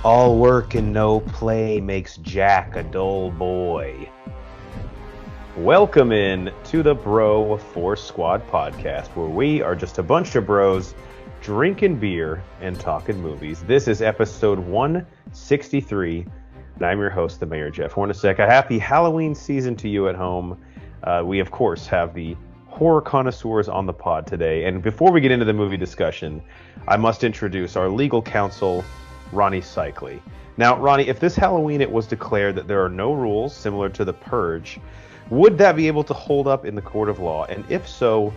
All work and no play makes Jack a dull boy. Welcome in to the Bro Force Squad podcast, where we are just a bunch of bros drinking beer and talking movies. This is episode 163, and I'm your host, the Mayor Jeff Hornacek. A happy Halloween season to you at home. We, of course, have the horror connoisseurs on the pod today, and before we get into the movie discussion, I must introduce our legal counsel, Ronnie Cycli. Now, Ronnie, if this Halloween it was declared that there are no rules similar to The Purge, would that be able to hold up in the court of law? And if so,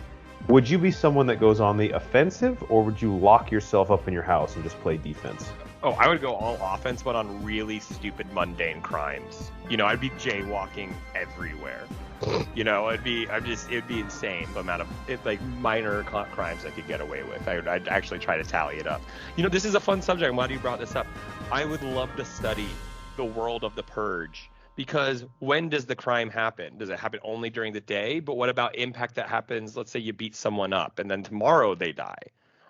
would you be someone that goes on the offensive, or would you lock yourself up in your house and just play defense? Oh, I would go all offense, but on really stupid, mundane crimes. I'd be jaywalking everywhere. It'd be insane the amount of minor crimes I could get away with. I'd actually try to tally it up. This is a fun subject. I'm glad you brought this up. I would love to study the world of the Purge, because when does the crime happen? Does it happen only during the day? But what about impact that happens? Let's say you beat someone up and then tomorrow they die.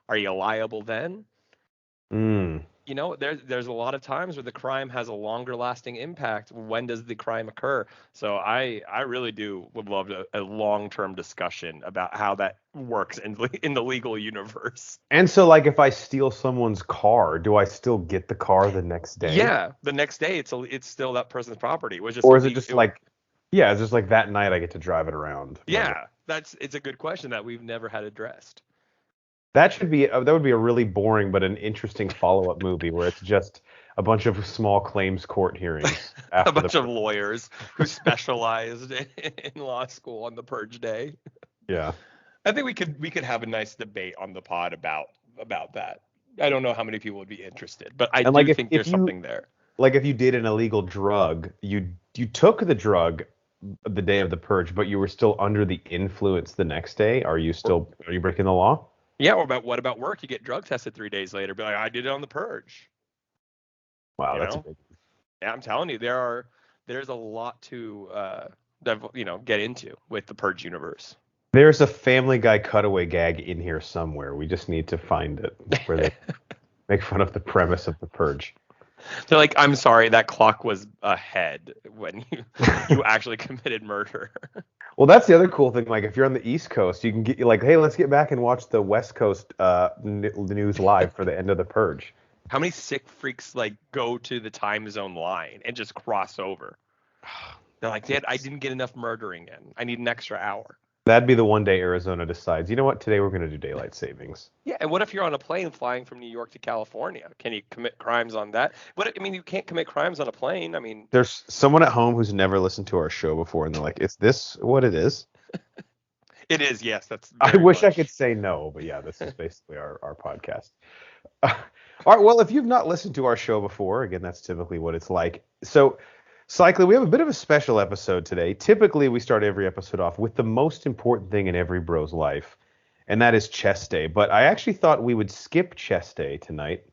Are you liable then? There's a lot of times where the crime has a longer lasting impact. When does the crime occur? So I really would love a long-term discussion about how that works in the legal universe. And so, if I steal someone's car, do I still get the car the next day? Yeah, the next day it's still that person's property. Or is it just it's just like that night I get to drive it around? Yeah, it's a good question that we've never had addressed. That would be a really boring but an interesting follow-up movie where it's just a bunch of small claims court hearings. A bunch of lawyers who specialized in law school on the Purge day. Yeah. I think we could have a nice debate on the pod about that. I don't know how many people would be interested, but I do think there's something there. Like if you did an illegal drug, you took the drug the day of the Purge, but you were still under the influence the next day. Are you breaking the law? Yeah, or what about work? You get drug tested 3 days later. Be like, I did it on the Purge. Wow, that's a big. Yeah, I'm telling you, there's a lot to get into with the Purge universe. There's a Family Guy cutaway gag in here somewhere. We just need to find it where they make fun of the premise of the Purge. They're like, I'm sorry, that clock was ahead when you actually committed murder. Well, that's the other cool thing. If you're on the East Coast, you can get hey, let's get back and watch the West Coast news live for the end of the Purge. How many sick freaks go to the time zone line and just cross over? They're like, Dad, I didn't get enough murdering in. I need an extra hour. That'd be the one day Arizona decides, you know what, today we're going to do daylight savings. Yeah, and what if you're on a plane flying from New York to California? Can you commit crimes on that? You can't commit crimes on a plane. There's someone at home who's never listened to our show before, and they're like, is this what it is? It is, yes. I wish I could say no, but yeah, this is basically our podcast. All right, well, if you've not listened to our show before, again, that's typically what it's like. So, Cycli, we have a bit of a special episode today. Typically, we start every episode off with the most important thing in every bro's life, and that is chest day. But I actually thought we would skip chest day tonight.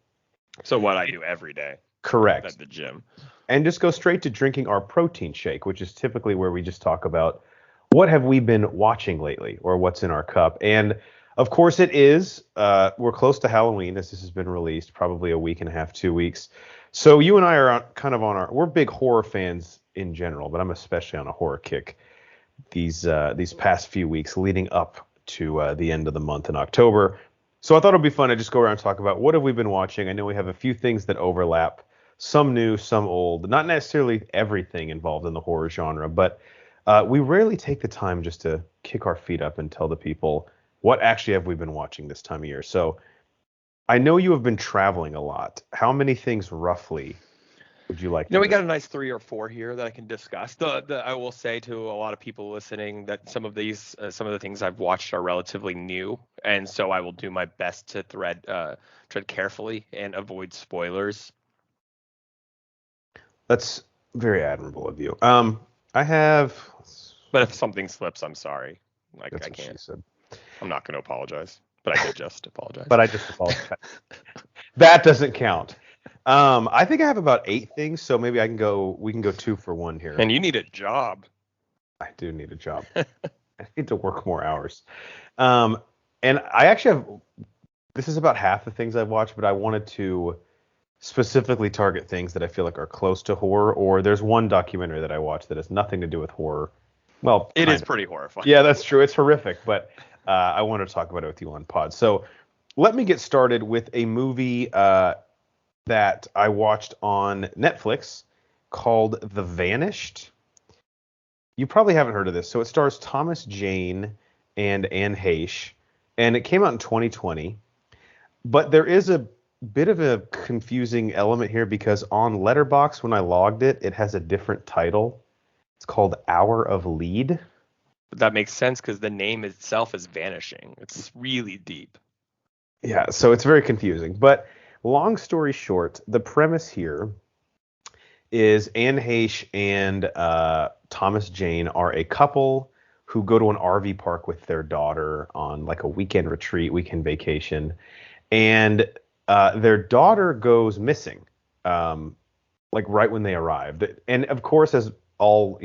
So what I do every day. Correct. At the gym. And just go straight to drinking our protein shake, which is typically where we just talk about what have we been watching lately or what's in our cup. And, of course, it is. We're close to Halloween as this has been released, probably a week and a half, 2 weeks. So you and I are we're big horror fans in general, but I'm especially on a horror kick these past few weeks leading up to the end of the month in October. So I thought it'd be fun to just go around and talk about what have we been watching. I know we have a few things that overlap, some new, some old, not necessarily everything involved in the horror genre, but we rarely take the time just to kick our feet up and tell the people what actually have we been watching this time of year. So I know you have been traveling a lot. How many things roughly would you like to we got a nice 3 or 4 here that I can discuss. I will say to a lot of people listening that some of the things I've watched are relatively new, and so I will do my best to tread carefully and avoid spoilers. That's very admirable of you. I have. But if something slips, I'm sorry. That's I what can't. she said. I'm not going to apologize. But I did just apologize. But I just apologize. That doesn't count. I think I have about 8 things, so maybe we can go 2 for 1 here. And you need a job. I do need a job. I need to work more hours. And I actually have, this is about half the things I've watched, but I wanted to specifically target things that I feel like are close to horror, or there's one documentary that I watched that has nothing to do with horror. Well, it is pretty horrifying. Yeah, that's true. It's horrific, but I want to talk about it with you on pod. So let me get started with a movie that I watched on Netflix called The Vanished. You probably haven't heard of this. So it stars Thomas Jane and Anne Heche, and it came out in 2020. But there is a bit of a confusing element here because on Letterboxd, when I logged it, it has a different title. It's called Hour of Lead. But that makes sense because the name itself is Vanishing. It's really deep. Yeah, so it's very confusing. But long story short, the premise here is Anne Heche and Thomas Jane are a couple who go to an RV park with their daughter on like a weekend retreat, weekend vacation. And their daughter goes missing, like right when they arrive. And of course, as all,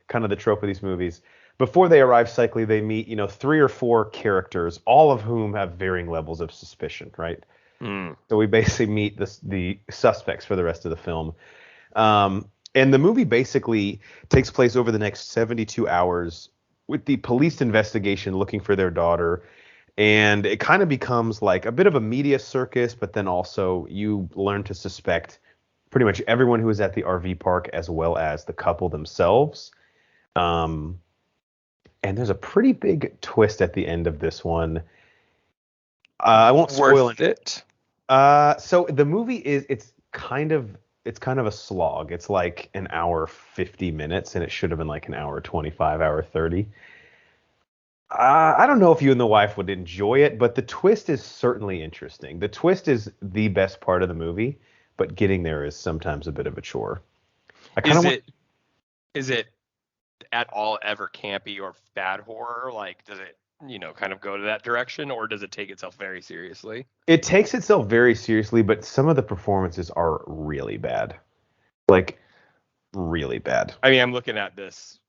kind of the trope of these movies, before they arrive cyclically, they meet, 3 or 4 characters, all of whom have varying levels of suspicion, right? Mm. So we basically meet the suspects for the rest of the film. And the movie basically takes place over the next 72 hours with the police investigation looking for their daughter. And it kind of becomes like a bit of a media circus, but then also you learn to suspect pretty much everyone who is at the RV park as well as the couple themselves. And there's a pretty big twist at the end of this one. I won't spoil it. So the movie it's kind of a slog. It's like an hour 50 minutes, and it should have been like an hour 25, hour 30. I don't know if you and the wife would enjoy it, but the twist is certainly interesting. The twist is the best part of the movie, but getting there is sometimes a bit of a chore. Is it at all ever campy or bad horror? Like, does it, kind of go to that direction, or does it take itself very seriously? It takes itself very seriously, but some of the performances are really bad. Like, really bad. I mean, I'm looking at this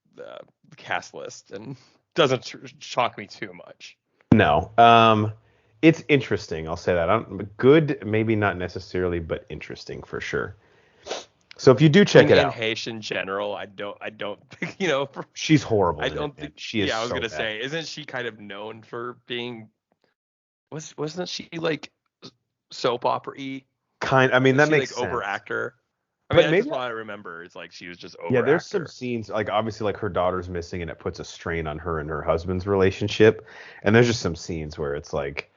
cast list, and doesn't shock me too much. No. It's interesting, I'll say that. Good, maybe not necessarily, but interesting for sure. So if you do check it out. Haitian in general, I don't think, she's horrible. I don't think she is. Yeah, I was so gonna bad. say, isn't she kind of known for being? Wasn't she like soap opera-y? I mean, that makes like sense. Over actor. But maybe that's what I remember is like she was just over. Yeah, there's some scenes like obviously like her daughter's missing and it puts a strain on her and her husband's relationship. And there's just some scenes where it's like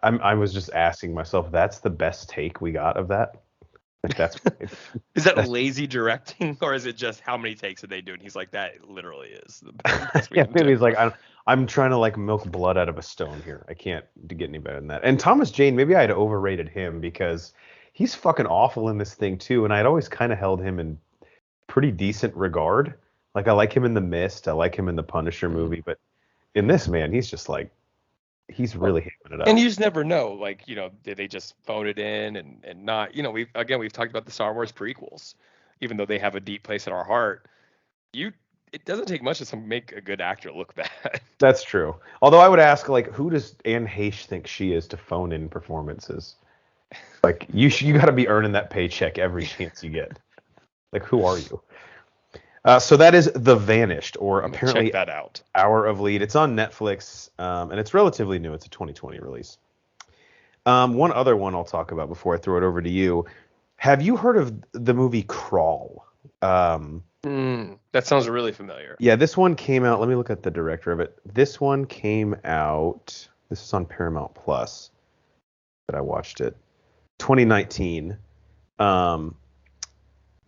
I was just asking myself, that's the best take we got of that. Like that's is that lazy directing, or is it just how many takes did they do? And he's like, that literally is the best yeah, maybe he's like I'm trying to like milk blood out of a stone here. I can't get any better than that. And Thomas Jane, maybe I had overrated him because he's fucking awful in this thing too, and I'd always kind of held him in pretty decent regard. Like I like him in The Mist, I like him in the Punisher movie, but in this, man, he's just like he's really hamming it up. And you just never know, like, did they just phone it in and not, we've talked about the Star Wars prequels, even though they have a deep place in our heart. It doesn't take much to make a good actor look bad. That's true. Although I would ask, like, who does Anne Heche think she is to phone in performances? Like, you got to be earning that paycheck every chance you get. Like, who are you? So that is The Vanished, or apparently check that out. Hour of Lead. It's on Netflix, and it's relatively new. It's a 2020 release. One other one I'll talk about before I throw it over to you. Have you heard of the movie Crawl? That sounds really familiar. Yeah, this one came out. Let me look at the director of it. This one came out. This is on Paramount Plus. That I watched it. 2019.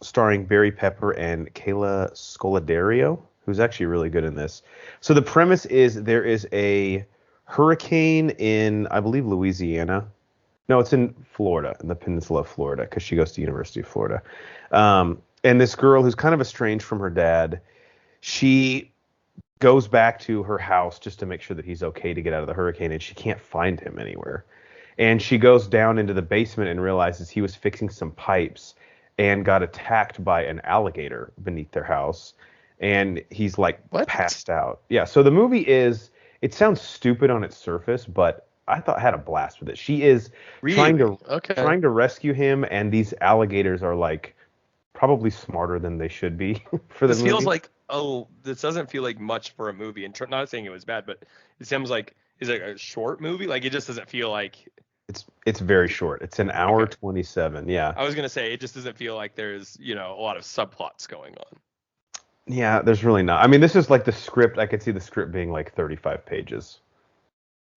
Starring Barry Pepper and Kayla Scodelario, who's actually really good in this. So the premise is there is a hurricane in, I believe, Louisiana. No, it's in Florida, in the peninsula of Florida, because she goes to University of Florida. And this girl who's kind of estranged from her dad, she goes back to her house just to make sure that he's okay to get out of the hurricane, and she can't find him anywhere. And she goes down into the basement and realizes he was fixing some pipes and got attacked by an alligator beneath their house. And he's like passed out. Yeah, so the movie it sounds stupid on its surface, but I thought had a blast with it. She is trying Really? to Okay. rescue him, and these alligators are like probably smarter than they should be for the This feels movie. like, oh, this doesn't feel like much for a movie. And not saying it was bad, but it seems like, is it a short movie? Like, it just doesn't feel like. It's very short. It's an hour Okay. 27. Yeah. I was gonna say it just doesn't feel like there's, a lot of subplots going on. Yeah, there's really not. I mean, this is like the script. I could see the script being like 35 pages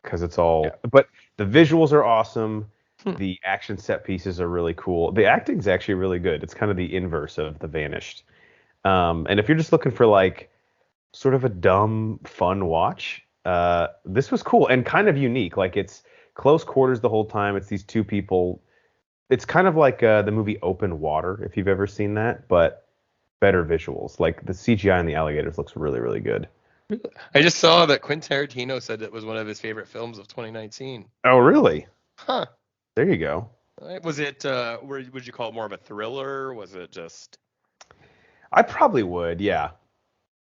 because it's all. Yeah. But the visuals are awesome. Hmm. The action set pieces are really cool. The acting's actually really good. It's kind of the inverse of The Vanished. And if you're just looking for like sort of a dumb, fun watch, this was cool and kind of unique. Like it's close quarters the whole time. It's these two people. It's kind of like the movie Open Water, if you've ever seen that, but better visuals. Like the CGI on the alligators looks really, really good. I just saw that Quentin Tarantino said it was one of his favorite films of 2019. Oh, really? Huh. There you go. Was it, would you call it more of a thriller? Was it just. I probably would, yeah.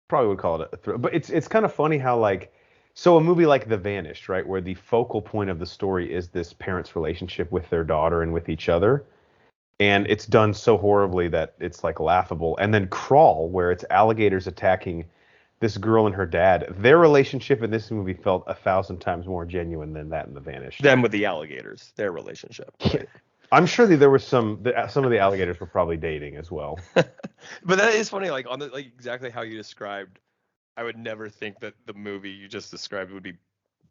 Probably would call it a thrill. But it's kind of funny how like so a movie like The Vanished, right, where the focal point of the story is this parent's relationship with their daughter and with each other, and it's done so horribly that it's like laughable. And then Crawl, where it's alligators attacking this girl and her dad. Their relationship in this movie felt 1,000 times more genuine than that in The Vanished. Them with the alligators, their relationship. Right? I'm sure that there was some of the alligators were probably dating as well. But that is funny, like on the like exactly how you described. I would never think that the movie you just described would be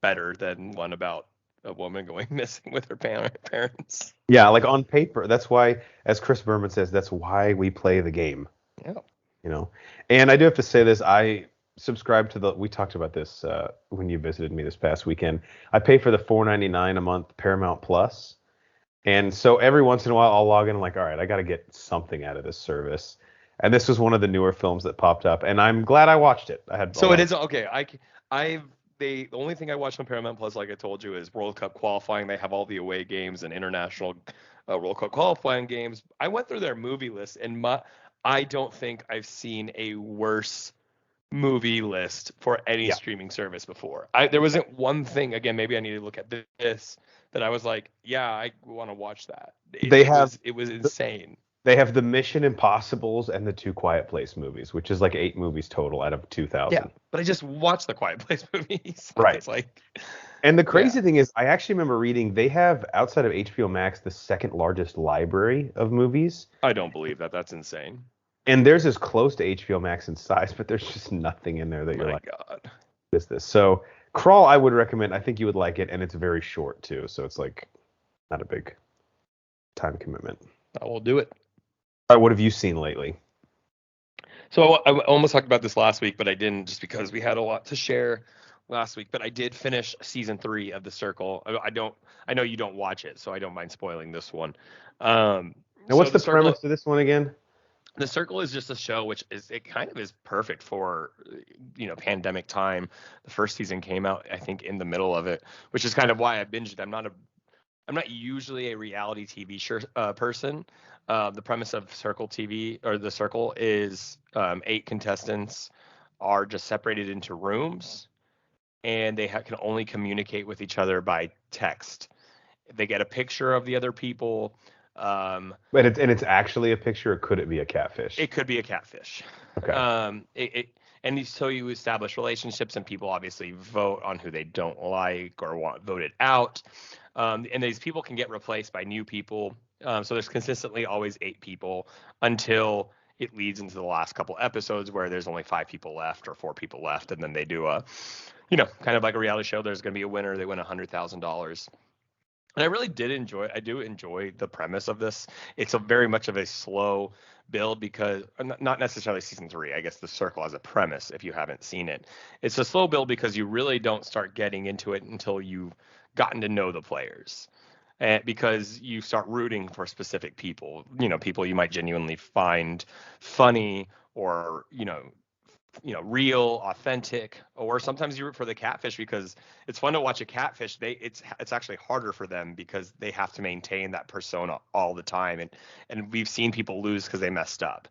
better than one about a woman going missing with her parents. Yeah, like on paper. That's why, as Chris Berman says, that's why we play the game. Yeah. You know, and I do have to say this. I subscribe to we talked about this when you visited me this past weekend. I pay for the $4.99 a month Paramount Plus, and so every once in a while I'll log in and like, all right, I got to get something out of this service. And this was one of the newer films that popped up, and I'm glad I watched it. I had So it is okay. The only thing I watched on Paramount Plus, like I told you, is World Cup qualifying. They have all the away games and international World Cup qualifying games. I went through their movie list, and I don't think I've seen a worse movie list for any streaming service before. There wasn't one thing. Again, maybe I need to look at this that I was like, yeah, I want to watch that. It was insane. They have the Mission Impossibles and the Two Quiet Place movies, which is like 8 movies total out of 2,000. Yeah, but I just watched the Quiet Place movies. Right. It's like, and the crazy thing is, I actually remember reading they have, outside of HBO Max, the second largest library of movies. I don't believe that. That's insane. And theirs is close to HBO Max in size, but there's just nothing in there that you're like, God. What is this? So Crawl, I would recommend. I think you would like it, and it's very short too, so it's like not a big time commitment. I will do it. All right, what have you seen lately? So I almost talked about this last week, but I didn't, just because we had a lot to share last week. But I did finish season 3 of The Circle. I know you don't watch it, so I don't mind spoiling this one. And what's the premise of this one again? The Circle is just a show it kind of is perfect for, pandemic time. The first season came out, I think, in the middle of it, which is kind of why I binged it. I'm not usually a reality TV person. The premise of Circle TV, or The Circle, is 8 contestants are just separated into rooms, and they can only communicate with each other by text. They get a picture of the other people. But it's actually a picture, or could it be a catfish? It could be a catfish. Okay. So you establish relationships, and people obviously vote on who they don't like or want voted out. And these people can get replaced by new people. So there's consistently always 8 people until it leads into the last couple episodes where there's only 5 people left or 4 people left. And then they do kind of like a reality show. There's going to be a winner. They win $100,000. And I really I do enjoy the premise of this. It's very much of a slow build, because not necessarily season 3, I guess The Circle as a premise, if you haven't seen it. It's a slow build because you really don't start getting into it until you've gotten to know the players. Because you start rooting for specific people, people you might genuinely find funny or, real, authentic, or sometimes you root for the catfish because it's fun to watch a catfish. It's actually harder for them because they have to maintain that persona all the time, and we've seen people lose because they messed up.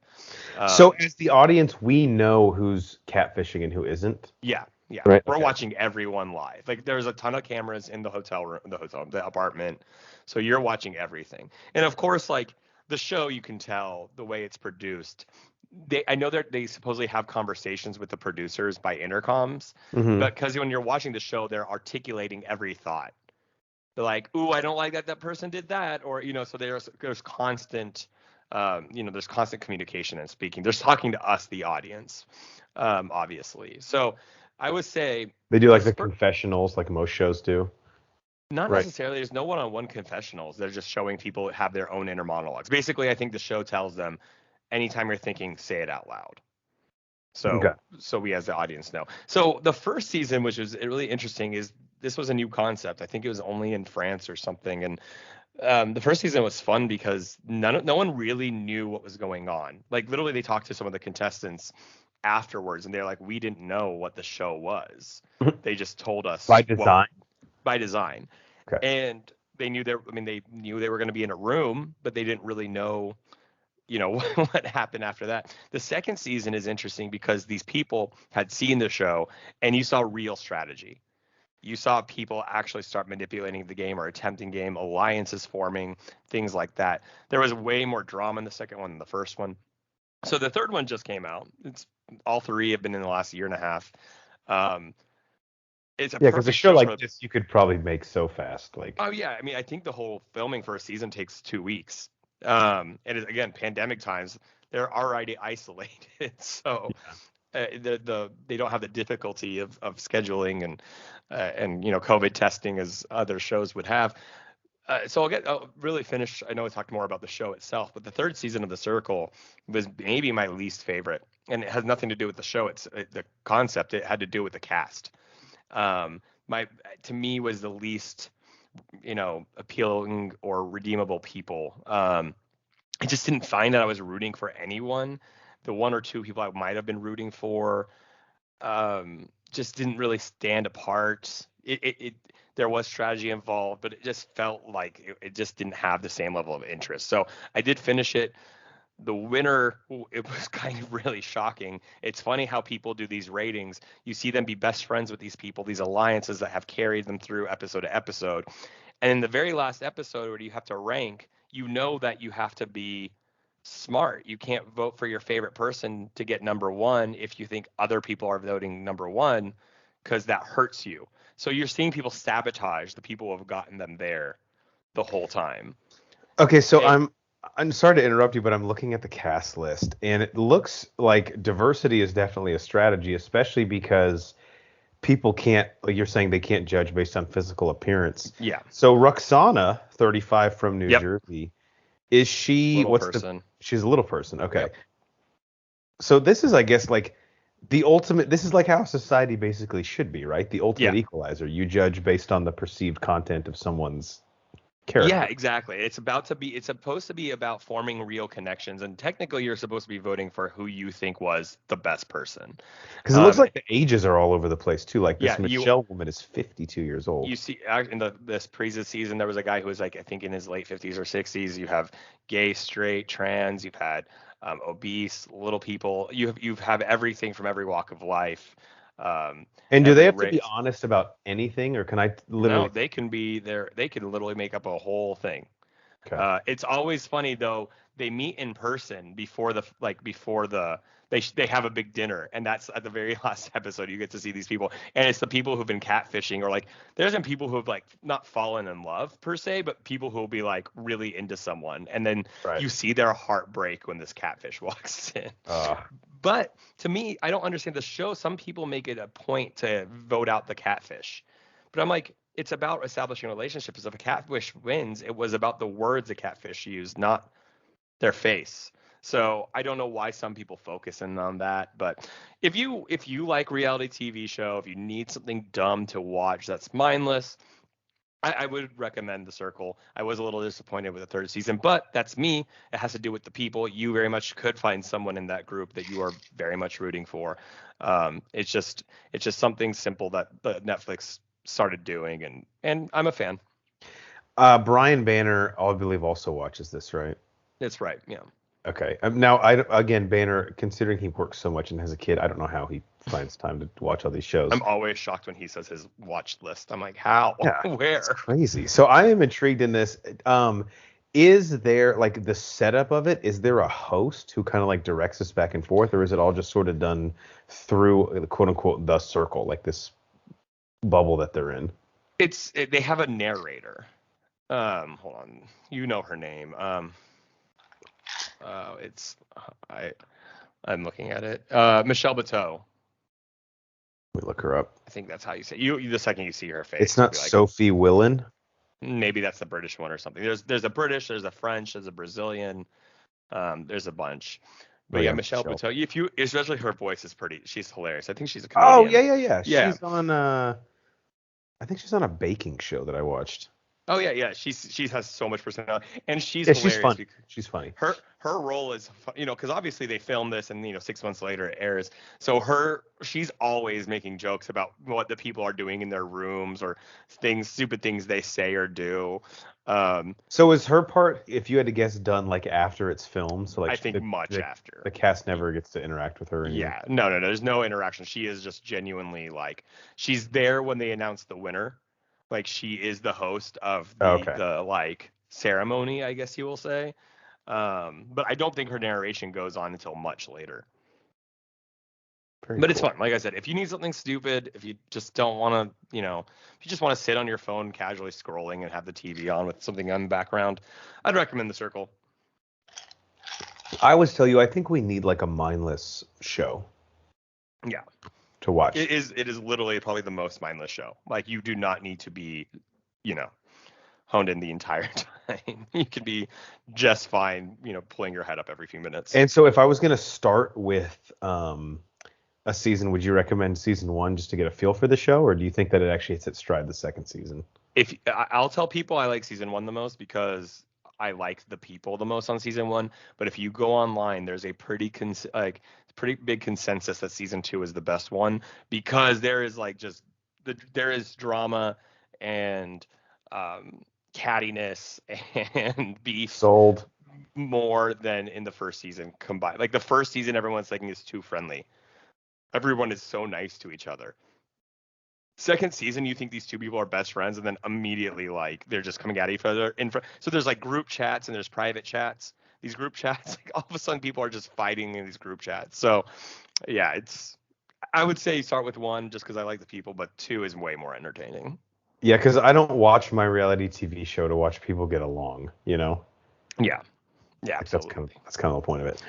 So as the audience, we know who's catfishing and who isn't. Yeah, Yeah, Right. we're Okay. watching everyone live. Like there's a ton of cameras in the hotel room, the apartment. So you're watching everything. And of course, like the show, you can tell the way it's produced. I know that they supposedly have conversations with the producers by intercoms, Mm-hmm. but because when you're watching the show, they're articulating every thought. They're like, "Ooh, I don't like that that person did that," or so there's constant, there's constant communication and speaking. They're talking to us, the audience, obviously. So I would say They do the like the confessionals, like most shows do. not Right. necessarily. There's no one-on-one confessionals. They're just showing people have their own inner monologues. Basically, I think the show tells them, anytime you're thinking, say it out loud. Okay. So we as the audience know. So the first season, which was really interesting, is this was a new concept. I think it was only in France or something, and the first season was fun because no one really knew what was going on. Like literally, they talked to some of the contestants afterwards, and they're like, "We didn't know what the show was. They just told By us what design. by design." Okay. And they knew they knew they were going to be in a room, but they didn't really know, what happened after that. The second season is interesting because these people had seen the show, and you saw real strategy. You saw people actually start manipulating the game or attempting game, alliances forming, things like that. There was way more drama in the second one than the first one. So the third one just came out. It's all three have been in the last year and a half. Um, it's a Yeah, because a perfect show show like for. this you could probably make so fast. Like, Oh yeah, I mean, I think the whole filming for a season takes 2 weeks. And again, pandemic times, they're already isolated, so yeah. they don't have the difficulty of scheduling and COVID testing as other shows would have. So I'll really finish. I know I talked more about the show itself, but the third season of The Circle was maybe my least favorite, and it has nothing to do with the show. The concept. It had to do with the cast. My to me was the least appealing or redeemable people. I just didn't find that I was rooting for anyone. The one or two people I might have been rooting for just didn't really stand apart. There was strategy involved, but it just felt like it just didn't have the same level of interest. So I did finish it. The winner, it was kind of really shocking. It's funny how people do these ratings. You see them be best friends with these people, these alliances that have carried them through episode to episode. And in the very last episode where you have to rank, you know that you have to be smart. You can't vote for your favorite person to get number one if you think other people are voting number one, because that hurts you. So you're seeing people sabotage the people who have gotten them there the whole time. Okay, so And I'm sorry to interrupt you, but I'm looking at the cast list, and it looks like diversity is definitely a strategy, especially because people can't, like you're saying, they can't judge based on physical appearance. yeah, So Roxana, 35 from New yep, Jersey, is she? little What's the? person. She's a little person. Okay. Yep. So this is, I guess, like the ultimate. This is like how society basically should be, right? The ultimate Yeah. equalizer. You judge based on the perceived content of someone's Yeah, character. exactly. It's supposed to be about forming real connections, and technically you're supposed to be voting for who you think was the best person. Because it looks Um, like the ages are all over the place too. Like this yeah, Michelle woman is 52 years old. you see in this previous season there was a guy who was like I think in his late 50s or 60s. You have gay, straight, trans. You've had obese, little people. You have everything from every walk of life. And do they Every have to be race. honest about anything, or can I No, literally? they can be there. They can literally make up a whole thing. Okay. It's always funny though. They meet in person before the they have a big dinner, and that's at the very last episode. You get to see these people, and it's the people who've been catfishing, or like there's been people who have like not fallen in love per se, but people who will be like really into someone, and then Right. you see their heart break when this catfish walks in. Uh, But to me, I don't understand the show. Some people make it a point to vote out the catfish. But I'm like, it's about establishing relationships. If a catfish wins, it was about the words the catfish used, not their face. So I don't know why some people focus in on that. But if you like reality TV show, if you need something dumb to watch that's mindless, I would recommend The Circle. I was a little disappointed with the third season, but that's me. It has to do with the people. You very much could find someone in that group that you are very much rooting for. It's just something simple that the Netflix started doing, and I'm a fan. Brian Banner, I believe, also watches this, right? It's right, yeah. Okay. Now, again, Banner, considering he works so much and has a kid, I don't know how he finds time to watch all these shows. I'm always shocked when he says his watch list. I'm like, how? Yeah, Where? it's crazy. So I am intrigued in this. Is there like the setup of it? Is there a host who kind of like directs us back and forth, or is it all just sort of done through the quote unquote the circle, like this bubble that they're in? They have a narrator. Hold on. You know her name. It's I'm looking at it. Michelle Bateau. Let me look her up. I think that's how you say it. You the second you see her face. It's not you'll be like, Sophie Willen. maybe that's the British one or something. There's a British, there's a French, there's a Brazilian. There's a bunch. But yeah, Michelle Bateau. Especially her voice is pretty. She's hilarious. I think she's a comedian. Oh yeah. Yeah. She's on. I think she's on a baking show that I watched. Oh yeah. She has so much personality, and she's Yeah, hilarious. she's funny. She's funny. Her role is, because obviously they filmed this, and 6 months later it airs. So she's always making jokes about what the people are doing in their rooms or stupid things they say or do. So is her part, if you had to guess, done like after it's filmed? So like I think much after. The cast never gets to interact with her anymore. Yeah, no. There's no interaction. She is just genuinely like, she's there when they announce the winner. Like, she is the host of the like ceremony, I guess you will say. But I don't think her narration goes on until much later. But it's fun. Like I said, if you need something stupid, if you just don't want to, if you just want to sit on your phone casually scrolling and have the TV on with something on the background, I'd recommend The Circle. I always tell you, I think we need like a mindless show. Yeah. To watch. It is literally probably the most mindless show. Like, you do not need to be, honed in the entire time. You can be just fine, pulling your head up every few minutes. And so if I was going to start with a season, would you recommend season 1 just to get a feel for the show, or do you think that it actually hits its stride the second season? I'll tell people I like season 1 the most because I like the people the most on season 1. But if you go online, there's a pretty big consensus that season 2 is the best one, because there is there is drama and cattiness and beef sold more than in the first season combined. Like, the first season, everyone's thinking is too friendly. Everyone is so nice to each other. Second season, you think these two people are best friends, and then immediately they're just coming at each other so there's group chats and there's private chats. These group chats, all of a sudden people are just fighting in these group chats. So yeah, I would say start with 1 just because I like the people, but 2 is way more entertaining. Yeah, because I don't watch my reality TV show to watch people get along, Yeah, absolutely. That's kind of the point of it.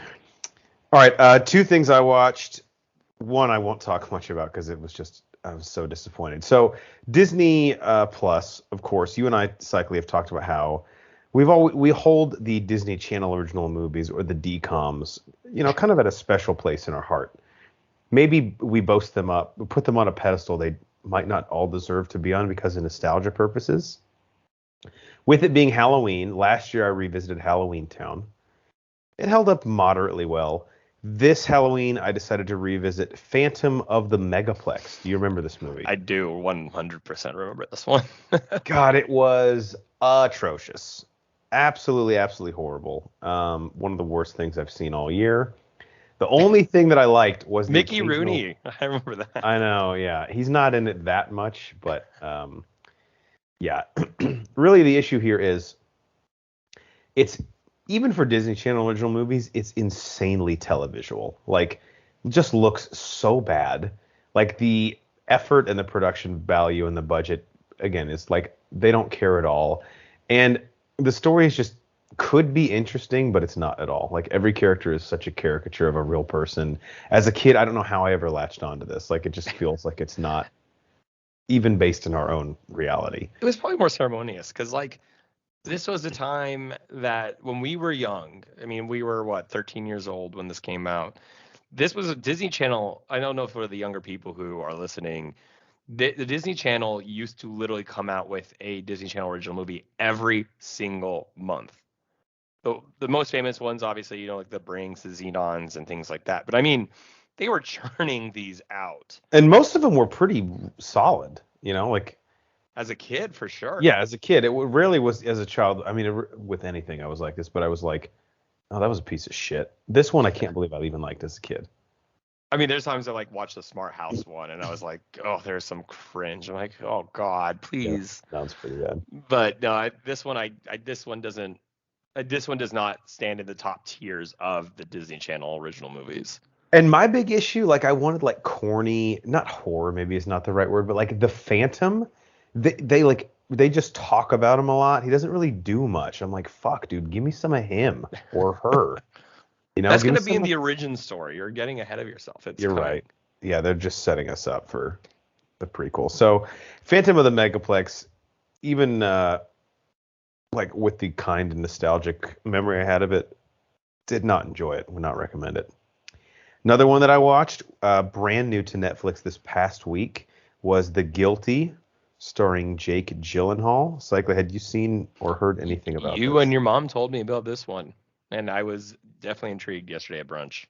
All right, 2 things I watched. 1 I won't talk much about because I was so disappointed. So Disney Plus, of course, you and I, Cycly, have talked about how we hold the Disney Channel original movies, or the DCOMs, kind of at a special place in our heart. Maybe we boast them up, put them on a pedestal they might not all deserve to be on because of nostalgia purposes. With it being Halloween, last year I revisited Halloween Town. It held up moderately well. This Halloween, I decided to revisit Phantom of the Megaplex. Do you remember this movie? I do 100% remember this one. God, it was atrocious. Absolutely, absolutely horrible. One of the worst things I've seen all year. The only thing that I liked was Mickey Rooney. I remember that. I know, yeah. He's not in it that much, but yeah. Really, the issue here is it's, even for Disney Channel original movies, it's insanely televisual. Just looks so bad. The effort and the production value and the budget, again, is they don't care at all. And the story is just could be interesting, but it's not at all. Every character is such a caricature of a real person. As a kid, I don't know how I ever latched onto this. It just feels like it's not even based in our own reality. It was probably more ceremonious because this was a time that when we were young, I mean, we were 13 years old when this came out. This was a Disney Channel. I don't know for the younger people who are listening, the Disney Channel used to literally come out with a Disney Channel original movie every single month. The most famous ones, obviously, the Brinks, the Xenons, and things like that. But I mean, they were churning these out. And most of them were pretty solid, As a kid, for sure. Yeah, as a kid. It rarely was as a child. I mean, with anything, I was like this, but I was like, Oh, that was a piece of shit. This one I can't believe I even liked as a kid. I mean, there's times I like watch the Smart House one, and I was like, oh, there's some cringe. I'm like, oh God, Yeah, please. sounds pretty bad. But no, this one doesn't. This one does not stand in the top tiers of the Disney Channel original movies. And my big issue, like I wanted like corny, not horror, maybe is not the right word, but like the Phantom, they just talk about him a lot. He doesn't really do much. I'm like, fuck, dude, give me some of him or her. That's give going me to be in some. the origin story. You're getting ahead of yourself. It's You're coming. right. Yeah, they're just setting us up for the prequel. So, Phantom of the Megaplex, even like with the kind and nostalgic memory I had of it, did not enjoy it. Would not recommend it. Another one that I watched, brand new to Netflix this past week, was The Guilty, starring Jake Gyllenhaal. Cycler, had you seen or heard anything about You this? and your mom told me about this one, and I was definitely intrigued yesterday at brunch.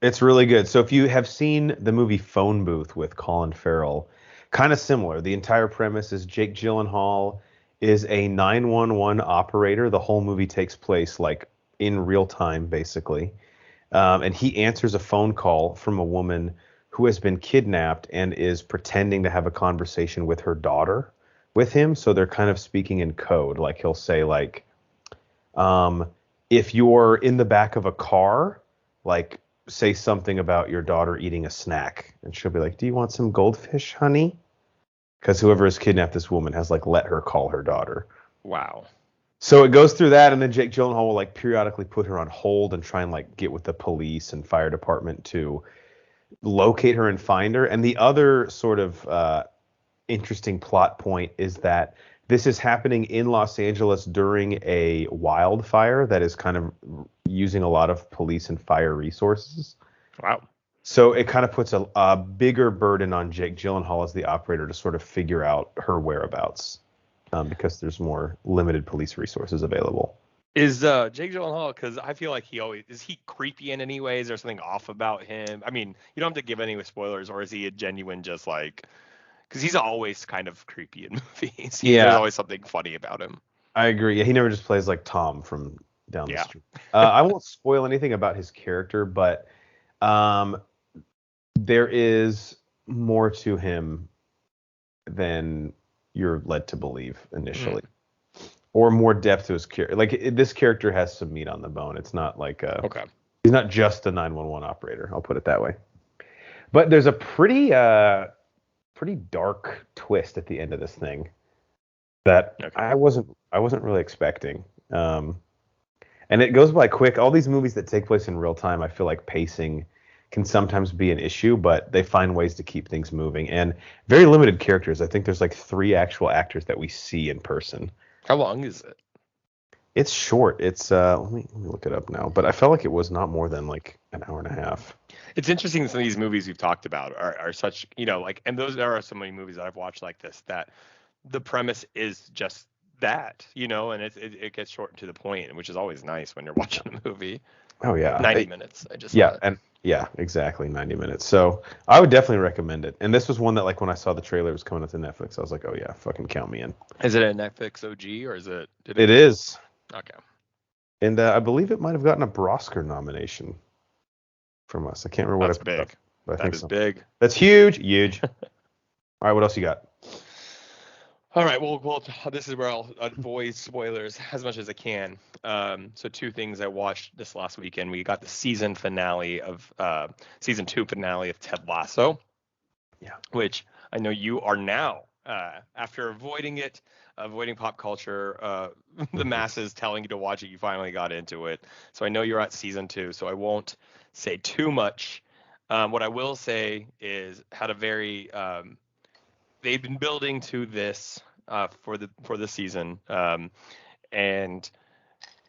It's really good. So if you have seen the movie Phone Booth with Colin Farrell, kind of similar. The entire premise is Jake Gyllenhaal is a 911 operator. The whole movie takes place like in real time, basically. And he answers a phone call from a woman who has been kidnapped and is pretending to have a conversation with her daughter with him. So they're kind of speaking in code. Like he'll say like, if you're in the back of a car, like say something about your daughter eating a snack. And she'll be like, do you want some goldfish, honey? Because whoever has kidnapped this woman has like let her call her daughter. Wow. So it goes through that, and then Jake Gyllenhaal will like periodically put her on hold and try and like get with the police and fire department to locate her and find her. And the other sort of interesting plot point is that this is happening in Los Angeles during a wildfire that is kind of using a lot of police and fire resources. Wow. So it kind of puts a bigger burden on Jake Gyllenhaal as the operator to sort of figure out her whereabouts. Because there's more limited police resources available. Is Jake Gyllenhaal, because I feel like is he creepy in any way? Is there something off about him? I mean, you don't have to give any spoilers, or is he a genuine just like, because he's always kind of creepy in movies. There's always something funny about him. I agree. Yeah, he never just plays like Tom from down the street. I won't spoil anything about his character, but there is more to him than you're led to believe initially, or more depth to his character. Like this character has some meat on the bone. It's not like he's not just a 911 operator. I'll put it that way. But there's a pretty dark twist at the end of this thing that I wasn't really expecting. And it goes by quick. All these movies that take place in real time, I feel like pacing can sometimes be an issue, but they find ways to keep things moving. And very limited characters. I think there's like 3 actual actors that we see in person. How long is it? It's short. It's let me look it up now. But I felt like it was not more than like an hour and a half. It's interesting that some of these movies we've talked about are such, like, and there are so many movies that I've watched like this that the premise is just that, and it gets short and to the point, which is always nice when you're watching a movie. Oh yeah, 90 minutes. Yeah, exactly, 90 minutes. So I would definitely recommend it. And this was one that, like, when I saw the trailer was coming up to Netflix, I was like, oh yeah, fucking count me in. Is it a Netflix OG or is it? It is. Okay. And I believe it might have gotten a Oscar nomination from us. I can't remember That's what I put big. up, but I think so. Big. That's huge. All right, what else you got? All right, well, this is where I'll avoid spoilers as much as I can. So 2 things I watched this last weekend. We got the season 2 finale of Ted Lasso. Yeah. Which I know you are now, after avoiding pop culture, the masses telling you to watch it, you finally got into it. So I know you're at season 2, so I won't say too much. What I will say is had a very they've been building to this for the season, and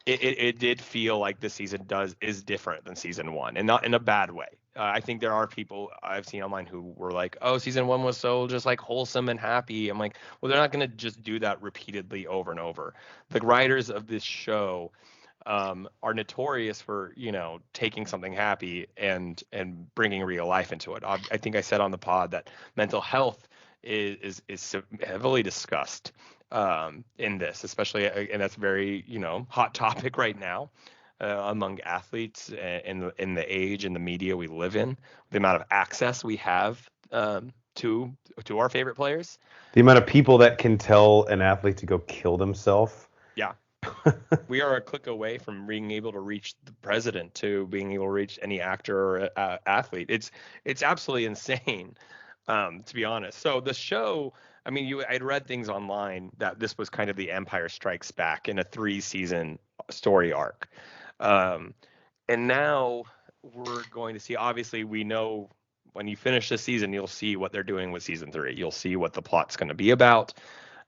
it did feel like this season is different than season 1, and not in a bad way. I think there are people I've seen online who were like, "Oh, season 1 was so just like wholesome and happy." I'm like, well, they're not going to just do that repeatedly over and over. The writers of this show are notorious for taking something happy and bringing real life into it. I think I said on the pod that mental health is heavily discussed in this, especially, and that's very hot topic right now. among athletes in the age and the media we live in, the amount of access we have to our favorite players. The amount of people that can tell an athlete to go kill themselves. Yeah. We are a click away from being able to reach the president to being able to reach any actor or athlete. It's absolutely insane, to be honest. So the show, I mean, I'd read things online that this was kind of the Empire Strikes Back in a 3-season story arc. And now we're going to see, obviously, we know when you finish the season, you'll see what they're doing with season 3. You'll see what the plot's going to be about.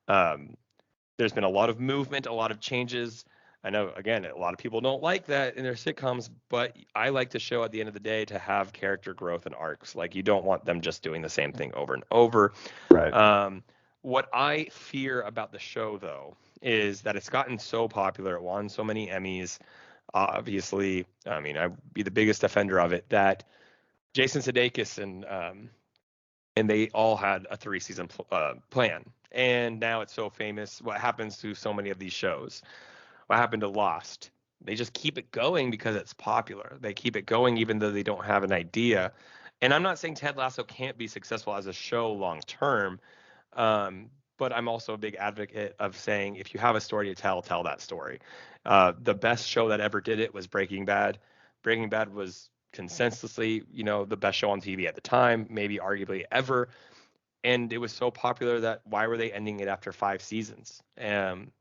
There's been a lot of movement, a lot of changes. I know, again, a lot of people don't like that in their sitcoms, but I like the show at the end of the day to have character growth and arcs. Like, you don't want them just doing the same thing over and over. Right. What I fear about the show, though, is that it's gotten so popular. It won so many Emmys. Obviously, I mean, I'd be the biggest defender of it, that Jason Sudeikis and they all had a 3-season plan. And now it's so famous. What happens to so many of these shows? What happened to Lost? They just keep it going because it's popular. They keep it going even though they don't have an idea. And I'm not saying Ted Lasso can't be successful as a show long term, but I'm also a big advocate of saying if you have a story to tell that story. The best show that ever did it was Breaking Bad. Breaking Bad was consensusly, the best show on TV at the time, maybe arguably ever. And it was so popular that why were they ending it after 5 seasons? And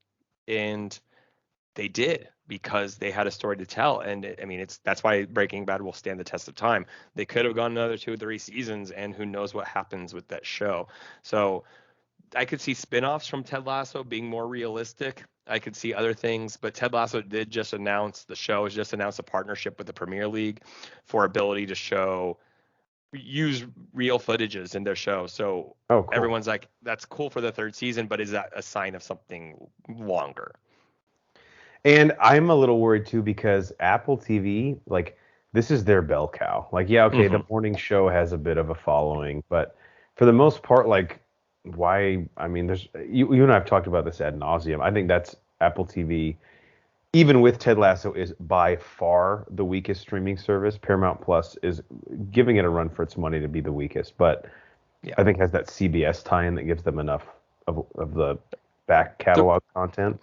they did, because they had a story to tell. And that's why Breaking Bad will stand the test of time. They could have gone another 2 or 3 seasons, and who knows what happens with that show. So I could see spinoffs from Ted Lasso being more realistic. I could see other things, but Ted Lasso did just announce, the show has just announced a partnership with the Premier League for ability to use real footages in their show. So cool. Everyone's like, that's cool for the 3rd season, but is that a sign of something longer? And I'm a little worried too, because Apple TV, like, this is their bell cow. Like, yeah, okay, the morning show has a bit of a following, but for the most part, like, why? I mean, there's you and I have talked about this ad nauseum. I think that's Apple TV, even with Ted Lasso, is by far the weakest streaming service. Paramount Plus is giving it a run for its money to be the weakest, but I think has that CBS tie-in that gives them enough of the back catalog content.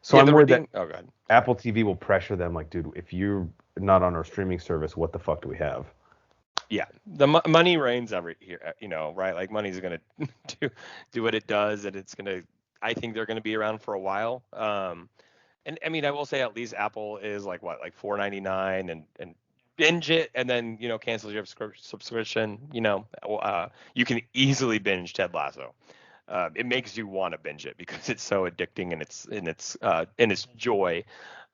So I'm worried that Apple TV will pressure them, like, dude, if you're not on our streaming service, what the fuck do we have? Yeah, the money reigns every here, right? Like, money's going to do what it does, and it's going to, I think they're going to be around for a while. And I mean, I will say at least Apple is like $4.99 and binge it, and then, cancel your subscription. You can easily binge Ted Lasso. It makes you want to binge it because it's so addicting, and its joy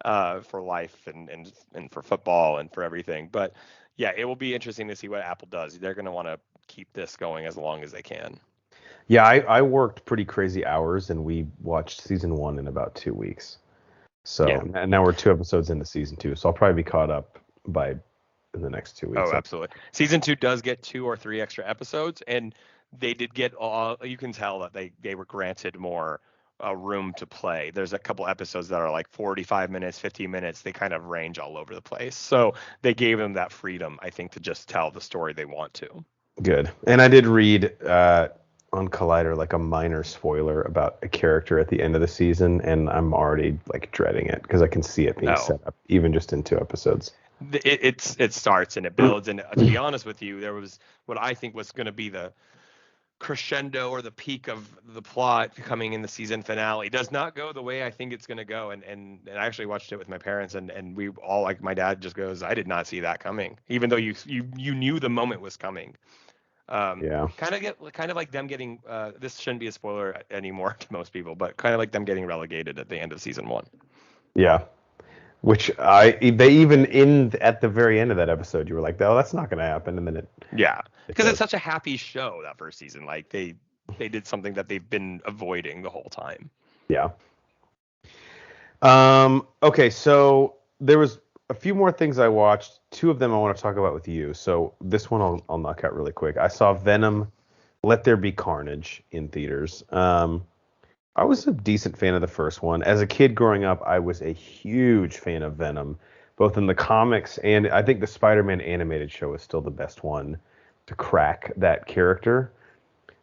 for life and for football and for everything. But yeah, it will be interesting to see what Apple does. They're going to want to keep this going as long as they can. Yeah, I worked pretty crazy hours, and we watched season 1 in about 2 weeks. So and now we're 2 episodes into season 2, so I'll probably be caught up in the next 2 weeks. Oh, absolutely. Season 2 does get 2 or 3 extra episodes, and they did get you can tell that they were granted more room to play. There's a couple episodes that are like 45 minutes, 50 minutes. They kind of range all over the place. So they gave them that freedom, I think, to just tell the story they want to. Good. And I did read on Collider like a minor spoiler about a character at the end of the season, and I'm already like dreading it because I can see it being set up even just in 2 episodes. It starts and it builds, and to be honest with you, there was what I think was going to be the crescendo or the peak of the plot coming in the season finale. It does not go the way I think it's going to go, and I actually watched it with my parents, and we all, like, my dad just goes, I did not see that coming, even though you knew the moment was coming. Kind of like them getting this shouldn't be a spoiler anymore to most people, but kind of like them getting relegated at the end of season 1. Yeah. Which they even at the very end of that episode, you were like, oh, that's not going to happen. And then because it's such a happy show, that first season. Like, they did something that they've been avoiding the whole time. Yeah. Okay, so there was a few more things I watched. 2 of them I want to talk about with you. So this one I'll knock out really quick. I saw Venom: Let There Be Carnage in theaters. I was a decent fan of the first one. As a kid growing up, I was a huge fan of Venom. both in the comics and I think the Spider-Man animated show is still the best one to crack that character.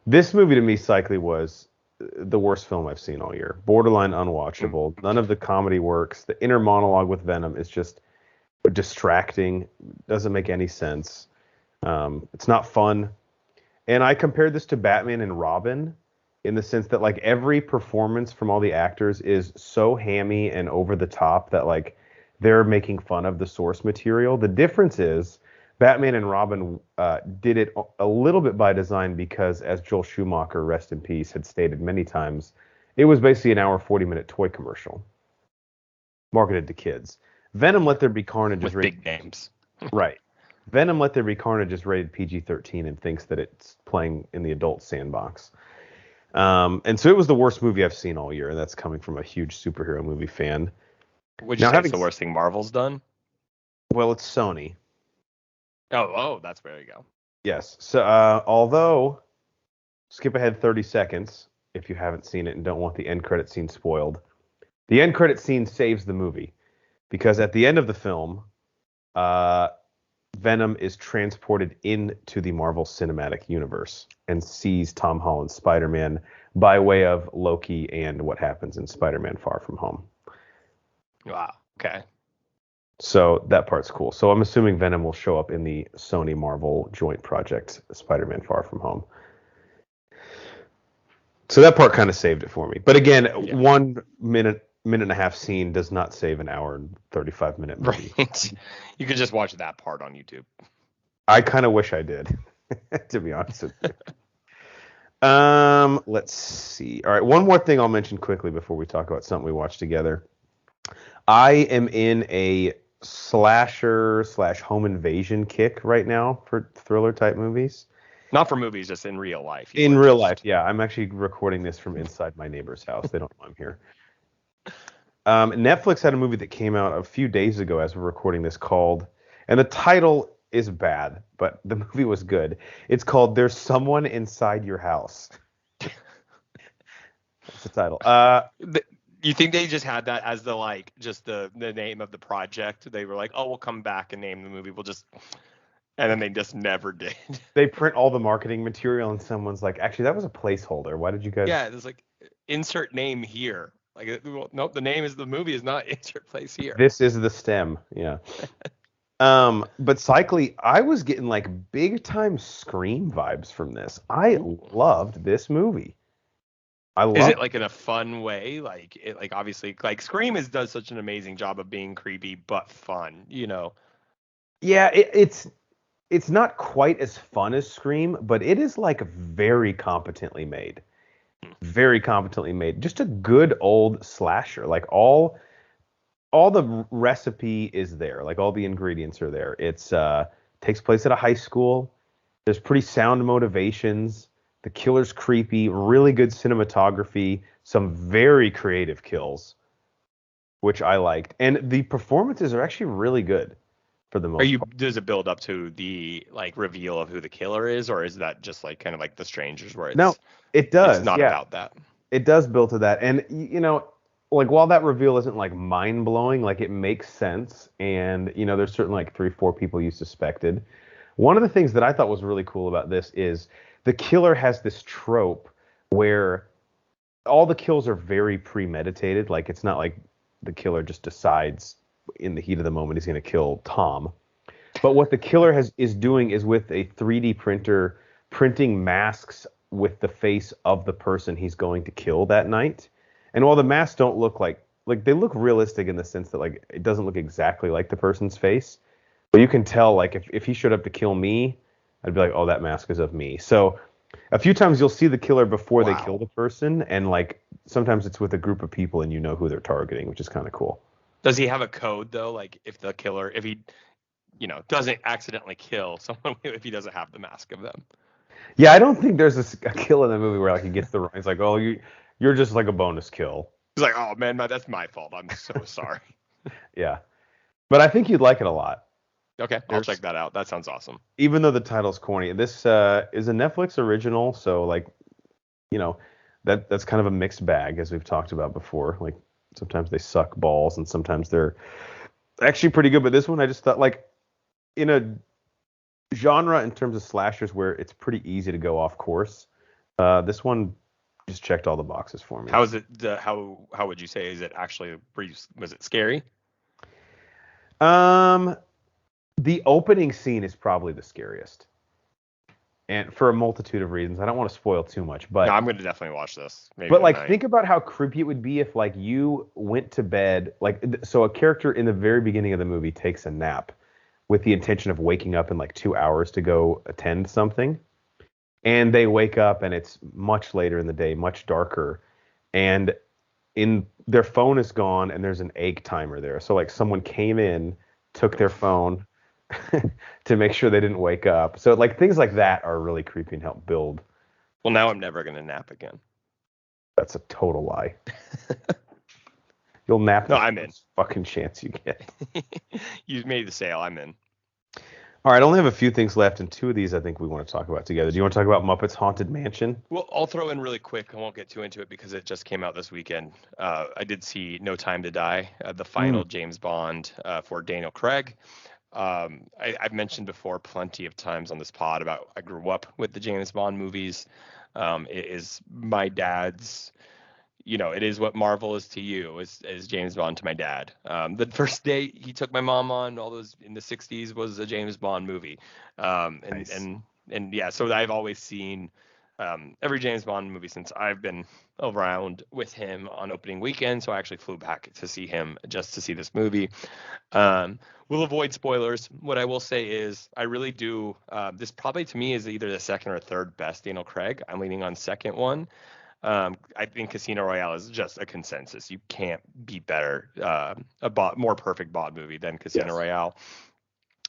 This movie to me, cyclically, was the worst film I've seen all year. Borderline unwatchable. None of the comedy works. The inner monologue with Venom is just distracting. Doesn't make any sense. It's not fun. And I compared this to Batman and Robin in the sense that like every performance from all the actors is so hammy and over the top that like they're making fun of the source material. The difference is Batman and Robin did it a little bit by design because, as Joel Schumacher, rest in peace, had stated many times, it was basically an hour 40-minute toy commercial marketed to kids. Venom Let There Be Carnage with is rated, big names. right. Venom Let There Be Carnage is rated PG-13 and thinks that it's playing in the adult sandbox. And so it was the worst movie I've seen all year, and that's coming from a huge superhero movie fan. Would you say it's the worst thing Marvel's done? Well, it's Sony. Oh, that's where you go. Yes. So, although, skip ahead 30 seconds if you haven't seen it and don't want the end credit scene spoiled. The end credit scene saves the movie because at the end of the film, Venom is transported into the Marvel Cinematic Universe and sees Tom Holland's Spider-Man by way of Loki and what happens in Spider-Man Far From Home. Wow. Okay. So that part's cool. So I'm assuming Venom will show up in the Sony Marvel joint project, Spider-Man Far From Home. So that part kind of saved it for me. But again, 1 minute and a half scene does not save an hour and 35-minute movie. Right. You could just watch that part on YouTube. I kind of wish I did, to be honest with you. Let's see. All right, one more thing I'll mention quickly before we talk about something we watched together. I am in a slasher / home invasion kick right now for thriller type movies. Not for movies, just in real life. In real life, yeah. I'm actually recording this from inside my neighbor's house. They don't know I'm here. Netflix had a movie that came out a few days ago as we're recording this called, and the title is bad, but the movie was good. It's called There's Someone Inside Your House. That's the title. You think they just had that as the name of the project? They were like, oh, we'll come back and name the movie. And then they just never did. They print all the marketing material and someone's like, actually, that was a placeholder. Why did you guys? Yeah, it's like, insert name here. Like, nope, the name is the movie is not insert place here. This is the stem. Yeah. But cyclically, I was getting like big time Scream vibes from this. I loved this movie. Is it like in a fun way? Like obviously like Scream does such an amazing job of being creepy but fun, you know. Yeah, it's not quite as fun as Scream, but it is like very competently made. Very competently made. Just a good old slasher. Like all the recipe is there. Like all the ingredients are there. It's takes place at a high school. There's pretty sound motivations. The killer's creepy, really good cinematography, some very creative kills, which I liked. And the performances are actually really good for the most part. Does it build up to the like reveal of who the killer is, or is that just like kind of like The Strangers where it's No, it does. It's not about that. It does build to that. And you know, like while that reveal isn't like mind blowing, like it makes sense. And you know, there's certain like 3-4 people you suspected. One of the things that I thought was really cool about this is the killer has this trope where all the kills are very premeditated. Like it's not like the killer just decides in the heat of the moment he's going to kill Tom. But what the killer is doing is with a 3D printer printing masks with the face of the person he's going to kill that night. And while the masks don't look like they look realistic in the sense that like it doesn't look exactly like the person's face, but you can tell like if he showed up to kill me, I'd be like, oh, that mask is of me. So a few times you'll see the killer before they kill the person, and like sometimes it's with a group of people and you know who they're targeting, which is kind of cool. Does he have a code though? Like if the killer, if he, you know, doesn't accidentally kill someone, if he doesn't have the mask of them? Yeah, I don't think there's a kill in the movie where like he gets the it's like, oh, you're just like a bonus kill. He's like, oh man, that's my fault. I'm so sorry. Yeah, but I think you'd like it a lot. Okay, I'll check that out. That sounds awesome. Even though the title's corny, this is a Netflix original, so like, you know, that's kind of a mixed bag as we've talked about before. Like sometimes they suck balls and sometimes they're actually pretty good. But this one, I just thought, like, in a genre in terms of slashers where it's pretty easy to go off course, this one just checked all the boxes for me. How is it? How would you say? Is it actually? Was it scary? The opening scene is probably the scariest, and for a multitude of reasons. I don't want to spoil too much, No, but I'm going to definitely watch this. Maybe but like tonight. think about how creepy it would be if like you went to bed so a character in the very beginning of the movie takes a nap with the intention of waking up in like 2 hours to go attend something, and they wake up and it's much later in the day, much darker, and in their phone is gone and there's an egg timer there. So like someone came in, took their phone to make sure they didn't wake up. So like things like that are really creepy and help build. Well, now I'm never going to nap again. That's a total lie. You'll nap No, the I'm in. first fucking chance you get. You made the sale. I'm in. All right, I only have a few things left, and two of these I think we want to talk about together. Do you want to talk about Muppets Haunted Mansion? Well, I'll throw in really quick. I won't get too into it because it just came out this weekend. I did see No Time to Die, the final James Bond for Daniel Craig. I've mentioned before plenty of times on this pod about I grew up with the James Bond movies. It is my dad's, it is what Marvel is to you, is James Bond to my dad. The first date he took my mom on, all those in the 60s, was a James Bond movie. Nice. And yeah, so I've always seen every James Bond movie since I've been around with him on opening weekend. So I actually flew back to see him just to see this movie. We'll avoid spoilers. What I will say is I really do. This probably to me is either the second or third best Daniel Craig. I'm leaning on second one. I think Casino Royale is just a consensus. You can't be better, more perfect Bond movie than Casino Royale.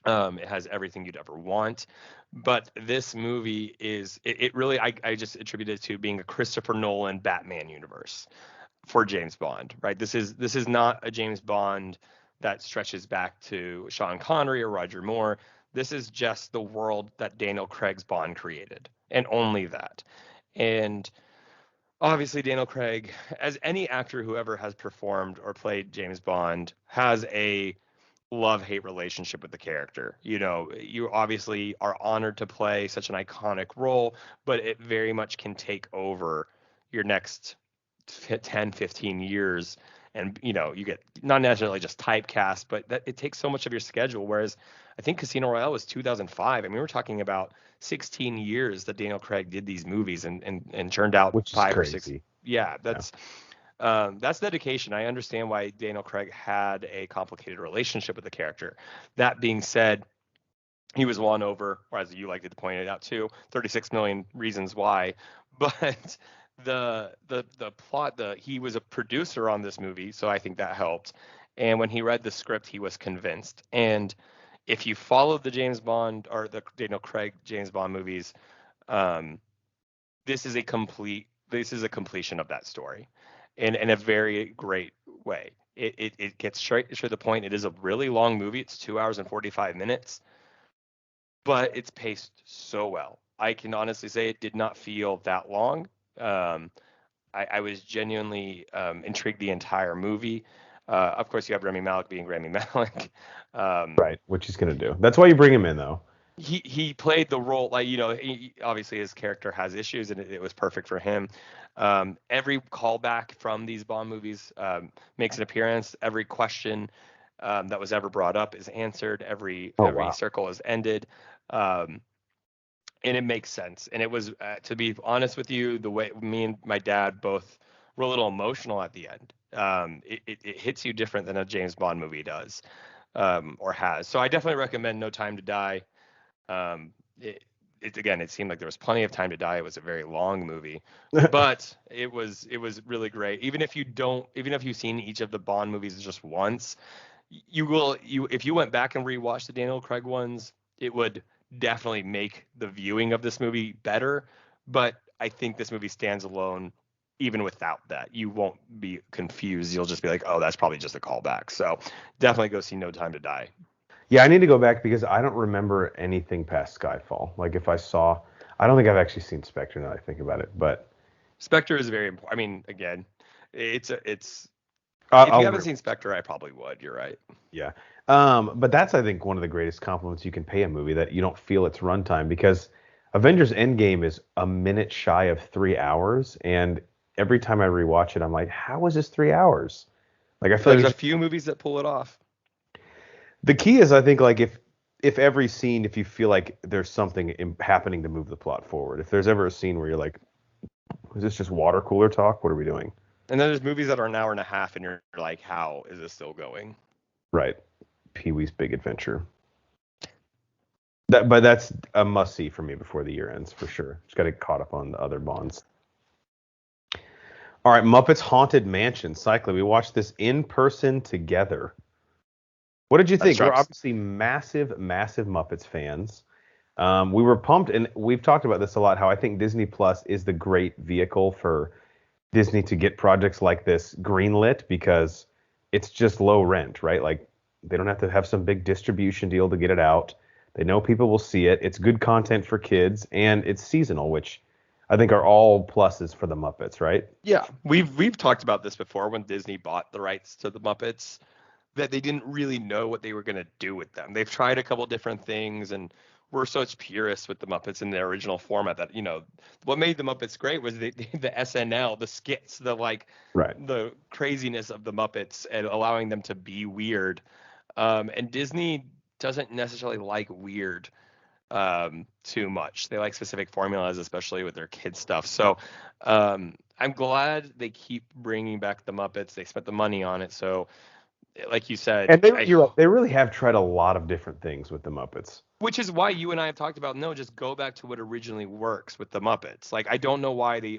It has everything you'd ever want. But this movie is, it really, I just attribute it to being a Christopher Nolan Batman universe for James Bond, right? This is not a James Bond that stretches back to Sean Connery or Roger Moore. This is just the world that Daniel Craig's Bond created, and only that. And obviously, Daniel Craig, as any actor who ever has performed or played James Bond, has a love-hate relationship with the character. You obviously are honored to play such an iconic role, but it very much can take over your next 10, 15 years. And, you get not necessarily just typecast, but that it takes so much of your schedule. Whereas I think Casino Royale was 2005. I mean, we're talking about 16 years that Daniel Craig did these movies and churned out Which is 5 or crazy. 6. Yeah, that's dedication. I understand why Daniel Craig had a complicated relationship with the character. That being said, he was won over, or as you like to point it out too, 36 million reasons why. But the plot, he was a producer on this movie, so I think that helped. And when he read the script, he was convinced. And if you follow the James Bond or the Daniel Craig James Bond movies, this is a completion of that story in a very great way. It gets straight to the point. It is a really long movie. It's 2 hours and 45 minutes, but it's paced so well. I can honestly say it did not feel that long. I was genuinely intrigued the entire movie. Of course, you have Rami Malek being Rami Malek. Right, which he's going to do. That's why you bring him in, though. He played the role, like, obviously his character has issues, and it was perfect for him. Every callback from these Bond movies makes an appearance. Every question that was ever brought up is answered. Every circle is ended. And it makes sense. And it was, to be honest with you, the way me and my dad both were a little emotional at the end. It hits you different than a James Bond movie does, or has. So I definitely recommend No Time to Die. It seemed like there was plenty of time to die. It was a very long movie, but it was really great. Even if you've seen each of the Bond movies just once, if you went back and rewatched the Daniel Craig ones, it would definitely make the viewing of this movie better. But I think this movie stands alone. Even without that, you won't be confused. You'll just be like, oh, that's probably just a callback. So definitely go see No Time to Die. Yeah, I need to go back because I don't remember anything past Skyfall. Like I don't think I've actually seen Spectre now that I think about it. But Spectre is very important. I mean, again, it's If you haven't seen Spectre, I probably would. You're right. Yeah. But that's, I think, one of the greatest compliments you can pay a movie, that you don't feel its runtime, because Avengers Endgame is a minute shy of 3 hours, and every time I rewatch it, I'm like, how is this 3 hours? Like, I feel There's like a few movies that pull it off. the key is, I think, like, if every scene, if you feel like there's something happening to move the plot forward, if there's ever a scene where you're like, is this just water cooler talk? What are we doing? And then there's movies that are an hour and a half, and you're like, how is this still going? Right. Pee-wee's Big Adventure. But that's a must-see for me before the year ends, for sure. Just got to get caught up on the other Bonds. All right, Muppets Haunted Mansion. Cycling. We watched this in person together. What did you think? We're obviously massive, massive Muppets fans. We were pumped, and we've talked about this a lot, how I think Disney Plus is the great vehicle for Disney to get projects like this greenlit, because it's just low rent, right? Like, they don't have to have some big distribution deal to get it out. They know people will see it. It's good content for kids, and it's seasonal, which I think are all pluses for the Muppets, right? Yeah, we've talked about this before, when Disney bought the rights to the Muppets, that they didn't really know what they were going to do with them. They've tried a couple different things, and we're such purists with the Muppets in their original format that, what made the Muppets great was the SNL, the skits, the craziness of the Muppets, and allowing them to be weird. And Disney doesn't necessarily like weird too much. They like specific formulas, especially with their kids stuff. So I'm glad they keep bringing back the Muppets. They spent the money on it. So like you said, and they really have tried a lot of different things with the Muppets. Which is why you and I have talked about, no, just go back to what originally works with the Muppets. Like, I don't know why the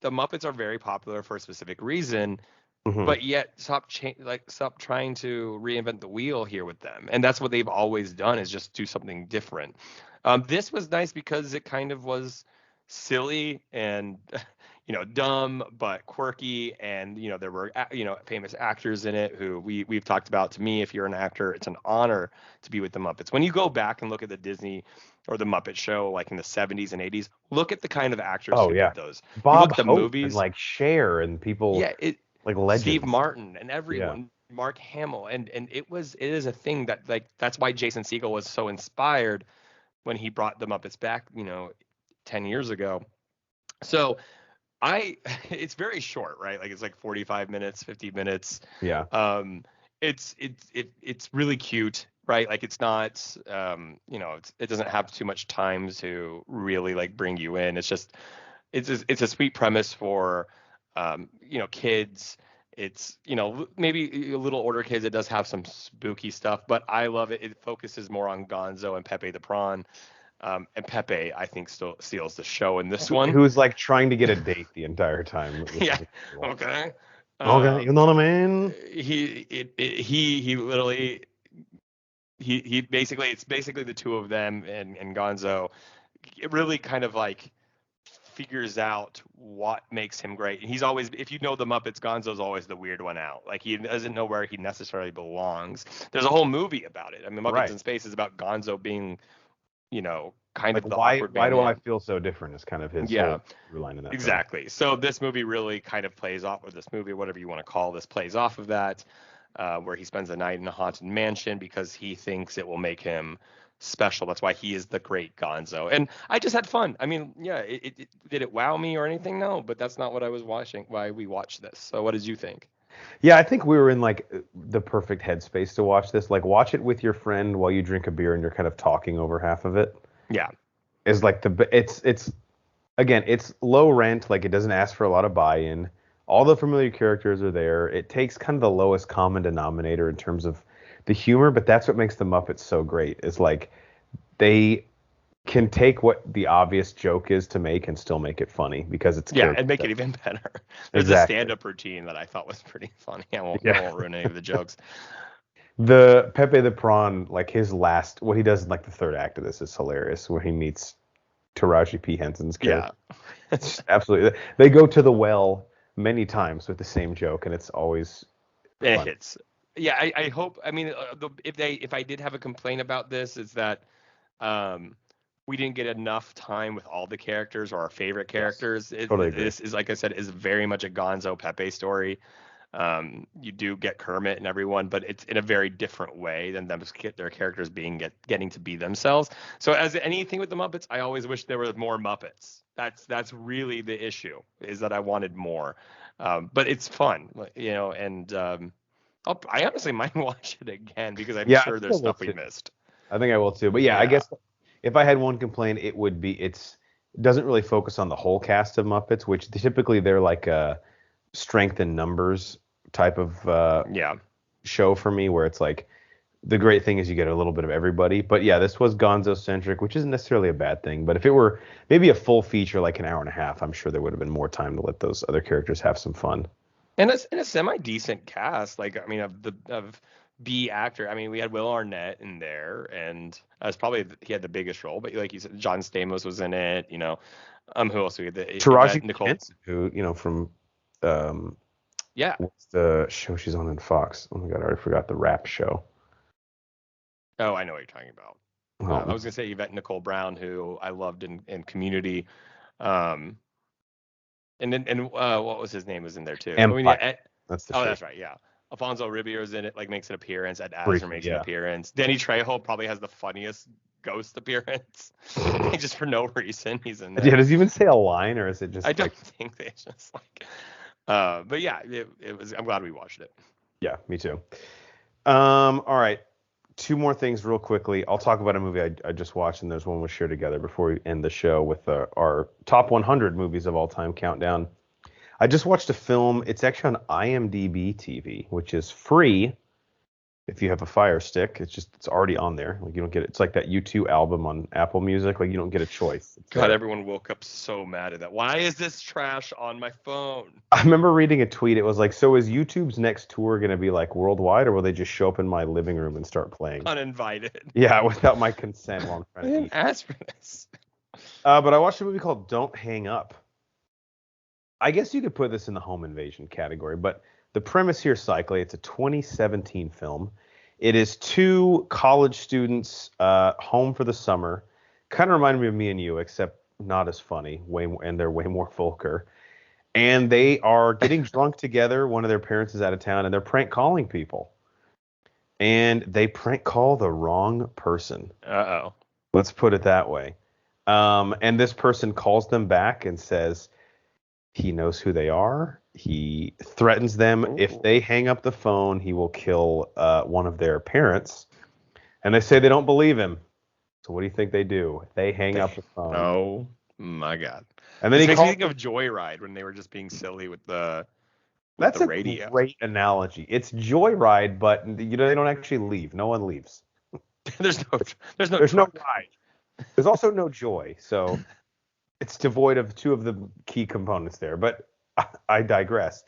Muppets are very popular for a specific reason, but yet stop trying to reinvent the wheel here with them. And that's what they've always done, is just do something different. This was nice because it kind of was silly and dumb but quirky, and there were famous actors in it who we've talked about. To me, if you're an actor, it's an honor to be with the Muppets. When you go back and look at the Disney or the Muppet Show, like in the 70s and 80s, look at the kind of actors who did those. Bob Hope movies, and like Cher, and people like legends. Steve Martin and everyone. Mark Hamill, and it is a thing that, like, that's why Jason Segel was so inspired when he brought the Muppets back 10 years ago. So it's very short, right? Like, it's like 45 minutes, 50 minutes. Yeah. It's really cute, right? Like, it's not, it doesn't have too much time to really, like, bring you in. It's just, it's a sweet premise for, kids. It's, maybe a little older kids. It does have some spooky stuff, but I love it. It focuses more on Gonzo and Pepe the Prawn. And Pepe, I think, still steals the show in this one. Who's like trying to get a date the entire time. Yeah. Okay. Okay. You know what I mean? He literally, he basically, it's basically the two of them and Gonzo. It really kind of like figures out what makes him great. He's always, if you know the Muppets, Gonzo's always the weird one out. Like, he doesn't know where he necessarily belongs. There's a whole movie about it. I mean, Muppets in Space is about Gonzo being, kind of the awkward why do I feel so different is kind of his whole line in that. Exactly. Film. So this movie really kind of plays off of this movie, whatever you want to call this, plays off of that, where he spends the night in a haunted mansion because he thinks it will make him special. That's why he is the great Gonzo. And I just had fun. I mean, did it wow me or anything? No, but that's not what I was watching, why we watched this. So what did you think? Yeah, I think we were in like the perfect headspace to watch this. Like, watch it with your friend while you drink a beer and you're kind of talking over half of it. Yeah. Is like it's again, it's low rent, like it doesn't ask for a lot of buy-in. All the familiar characters are there. It takes kind of the lowest common denominator in terms of the humor, but that's what makes the Muppets so great. Is like they can take what the obvious joke is to make and still make it funny because it's and make it even better. There's a stand-up routine that I thought was pretty funny. I won't ruin any of the jokes. The Pepe the Prawn, like his last, what he does in like the third act of this is hilarious, where he meets Taraji P. Henson's character. Yeah, absolutely. They go to the well many times with the same joke, and it's always fun. It hits. Yeah, I hope. I mean, if I did have a complaint about this, is that we didn't get enough time with all the characters or our favorite characters. Yes, totally. This is, like I said, is very much a Gonzo Pepe story. You do get Kermit and everyone, but it's in a very different way than them their characters getting to be themselves. So as anything with the Muppets, I always wish there were more Muppets. That's really the issue, is that I wanted more. But it's fun, and I honestly might watch it again because I'm Yeah, I sure think I there's will stuff we too. missed. I think I will too. But yeah, I Yeah. guess if I had one complaint, it would be it doesn't really focus on the whole cast of Muppets, which typically they're like a strength in numbers type of Yeah. show for me, where it's like the great thing is you get a little bit of everybody. But yeah, this was Gonzo centric, which isn't necessarily a bad thing. But if it were maybe a full feature, like an hour and a half, I'm sure there would have been more time to let those other characters have some fun. And it's in a semi decent cast, like I mean of B actor. I mean, we had Will Arnett in there, and that's probably he had the biggest role. But like you said, John Stamos was in it. Who else we had? Taraji Nicole. Henson, who from um, Yeah. what's the show she's on in Fox? Oh my God, I already forgot the rap show. Oh, I know what you're talking about. Oh, I was gonna say Yvette Nicole Brown, who I loved in Community. Um, and what was his name was in there too. I mean, Empire. That's the show. that's right. Yeah. Alfonso Ribier's in it, like makes an appearance. Ed Asner Briefly, makes yeah. an appearance. Danny Trejo probably has the funniest ghost appearance, just for no reason. He's in there. Yeah, does he even say a line, or is it just? I don't think they just like. But yeah, it was. I'm glad we watched it. Yeah, me too. All right, two more things real quickly. I'll talk about a movie I just watched, and there's one we'll share together before we end the show with our top 100 movies of all time countdown. I just watched a film. It's actually on IMDb TV, which is free if you have a Fire Stick. It's already on there. Like you don't get it. It's like that U2 album on Apple Music. Like you don't get a choice. God, everyone woke up so mad at that. Why is this trash on my phone? I remember reading a tweet. It was like, so is YouTube's next tour going to be like worldwide, or will they just show up in my living room and start playing? Uninvited. Yeah, without my consent while I'm trying to eat. Ask for this. But I watched a movie called Don't Hang Up. I guess you could put this in the home invasion category, but the premise here, cyclically, it's a 2017 film. It is two college students home for the summer. Kind of reminded me of Me and You, except not as funny. And they're way more vulgar. And they are getting drunk together. One of their parents is out of town, and they're prank calling people. And they prank call the wrong person. Uh-oh. Let's put it that way. And this person calls them back and says he knows who they are. He threatens them. Ooh. If they hang up the phone, he will kill one of their parents. And they say they don't believe him. So what do you think they do? They hang up the phone. Oh my God. And then this he makes me think of Joyride when they were just being silly with the radio. A great analogy. It's Joyride, but they don't actually leave. No one leaves. there's no ride. There's also no joy. So it's devoid of two of the key components there. But I digress.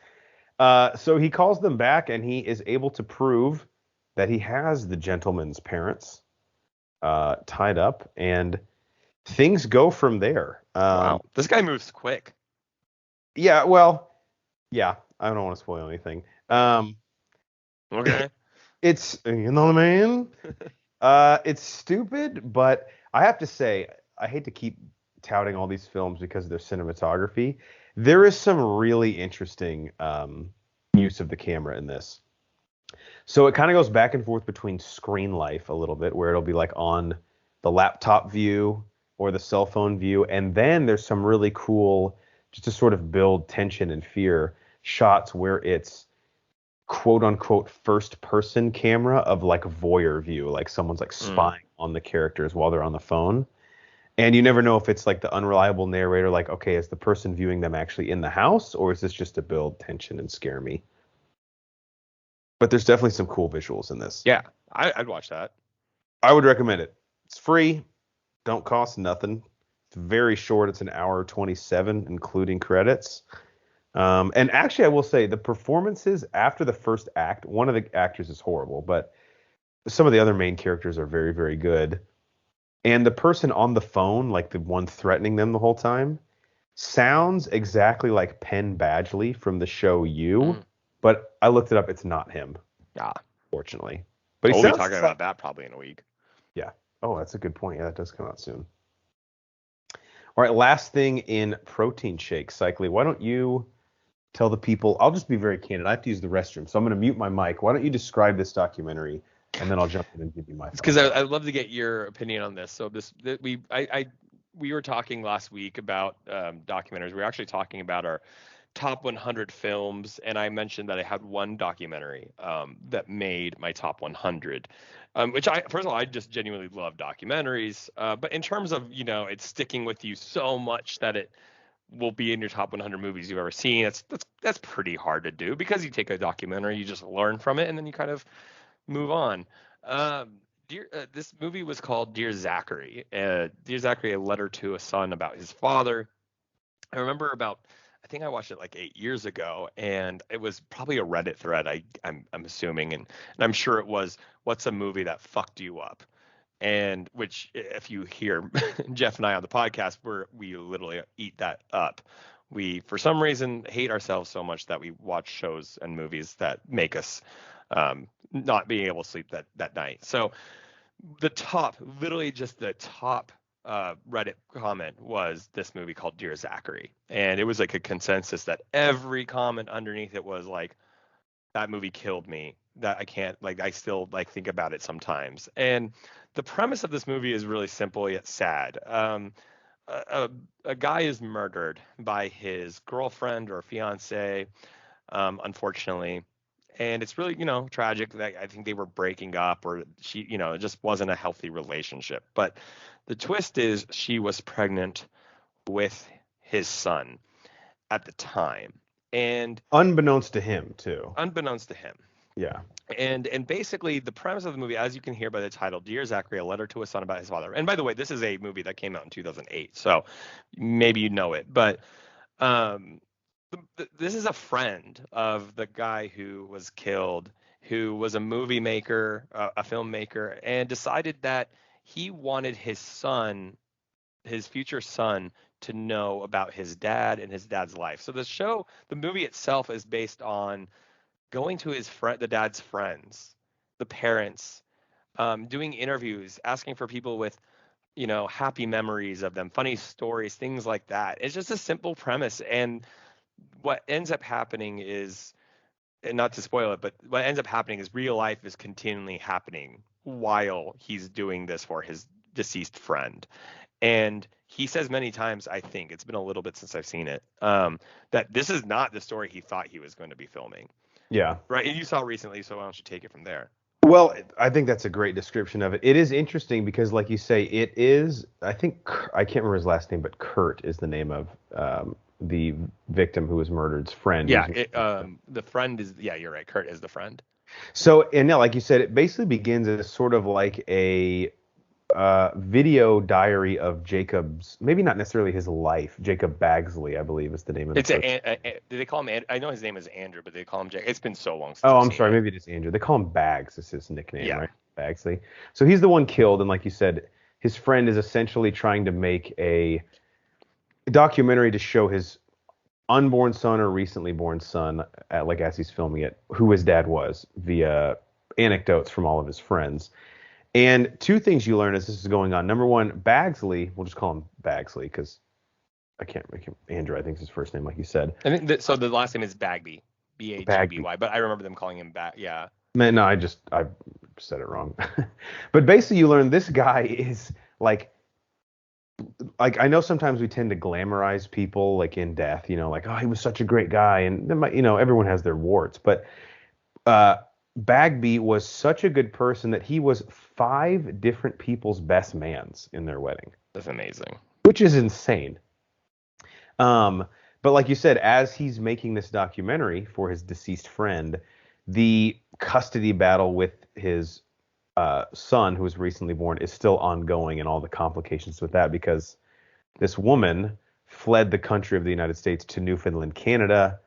So he calls them back, and he is able to prove that he has the gentleman's parents tied up, and things go from there. Wow, this guy moves quick. Yeah, well, yeah, I don't want to spoil anything. Okay. It's, man. It's stupid, but I have to say, I hate to keep touting all these films because of their cinematography. There is some really interesting use of the camera in this. So it kind of goes back and forth between screen life a little bit, where it'll be like on the laptop view or the cell phone view. And then there's some really cool, just to sort of build tension and fear, shots where it's quote unquote first person camera of like voyeur view, like someone's like spying on the characters while they're on the phone. And you never know if it's like the unreliable narrator, like, okay, is the person viewing them actually in the house, or is this just to build tension and scare me? But there's definitely some cool visuals in this. Yeah, I'd watch that. I would recommend it. It's free. Don't cost nothing. It's very short. It's an hour 27, including credits. And actually, I will say the performances after the first act, one of the actors is horrible, but some of the other main characters are very, very good. And the person on the phone, like the one threatening them the whole time, sounds exactly like Penn Badgley from the show You. But I looked it up. It's not him. Yeah. Fortunately. But we'll be talking about that probably in a week. Yeah. Oh, that's a good point. Yeah, that does come out soon. All right. Last thing in protein shakes, Cycly. Why don't you tell the people. I'll just be very candid. I have to use the restroom, so I'm going to mute my mic. Why don't you describe this documentary, and then I'll jump in and give you my thoughts. Because I'd love to get your opinion on this. So we were talking last week about documentaries. We were actually talking about our top 100 films, and I mentioned that I had one documentary that made my top 100, which first of all, I just genuinely love documentaries. But in terms of, it's sticking with you so much that it will be in your top 100 movies you've ever seen. That's pretty hard to do, because you take a documentary, you just learn from it, and then you kind of move on. This movie was called Dear Zachary. Dear Zachary, a letter to a son about his father. I remember I think I watched it like 8 years ago, and it was probably a Reddit thread, I'm assuming, and I'm sure it was, what's a movie that fucked you up? And which, if you hear Jeff and I on the podcast, we literally eat that up. We, for some reason, hate ourselves so much that we watch shows and movies that make us not being able to sleep that night. So literally just the top Reddit comment was this movie called Dear Zachary. And it was like a consensus that every comment underneath it was like, that movie killed me. That I can't, I still think about it sometimes. And the premise of this movie is really simple yet sad. A guy is murdered by his girlfriend or fiance, unfortunately. And it's really, tragic. I think they were breaking up, or she, it just wasn't a healthy relationship. But the twist is she was pregnant with his son at the time. And unbeknownst to him, too. Unbeknownst to him. Yeah. And basically the premise of the movie, as you can hear by the title, Dear Zachary, a letter to a son about his father. And by the way, this is a movie that came out in 2008, so maybe you know it. But this is a friend of the guy who was killed, who was a movie maker, a filmmaker, and decided that he wanted his future son, to know about his dad and his dad's life. So the movie itself is based on going to the dad's friends, the parents, doing interviews, asking for people with, happy memories of them, funny stories, things like that. It's just a simple premise. And what ends up happening is, and not to spoil it, but what ends up happening is real life is continually happening while he's doing this for his deceased friend. And he says many times, I think it's been a little bit since I've seen it, that this is not the story he thought he was going to be filming. Yeah. Right. And you saw it recently, so why don't you take it from there? Well, I think that's a great description of it. It is interesting because, like you say, it is, I think, I can't remember his last name, but Kurt is the name of the victim who was murdered's friend. Yeah. The friend is, yeah, you're right. Kurt is the friend. So, and now, like you said, it basically begins as sort of like a video diary of Jacob's, maybe not necessarily his life. Jacob Bagsley, I believe, is the name of the person. Did they call him Andrew? I know his name is Andrew, but they call him Jacob. It's been so long since I'm sorry. Maybe it is Andrew. They call him Bags. Is his nickname, yeah. Right? Bagsley. So he's the one killed, and like you said, his friend is essentially trying to make a documentary to show his unborn son or recently born son, as he's filming it, who his dad was, via anecdotes from all of his friends. And two things you learn as this is going on. Number one, Bagsley, we'll just call him Bagsley because I can't make him Andrew, I think is his first name, like you said. I think so the last name is Bagby, Bagby, but I remember them calling him yeah. Man, no, I said it wrong. But basically you learn this guy is like I know sometimes we tend to glamorize people like in death, oh, he was such a great guy, and everyone has their warts, but Bagby was such a good person that he was 5 different people's best mans in their wedding. That's amazing. Which is insane. But like you said, as he's making this documentary for his deceased friend, the custody battle with his son, who was recently born, is still ongoing, and all the complications with that, because this woman fled the country of the United States to Newfoundland, Canada,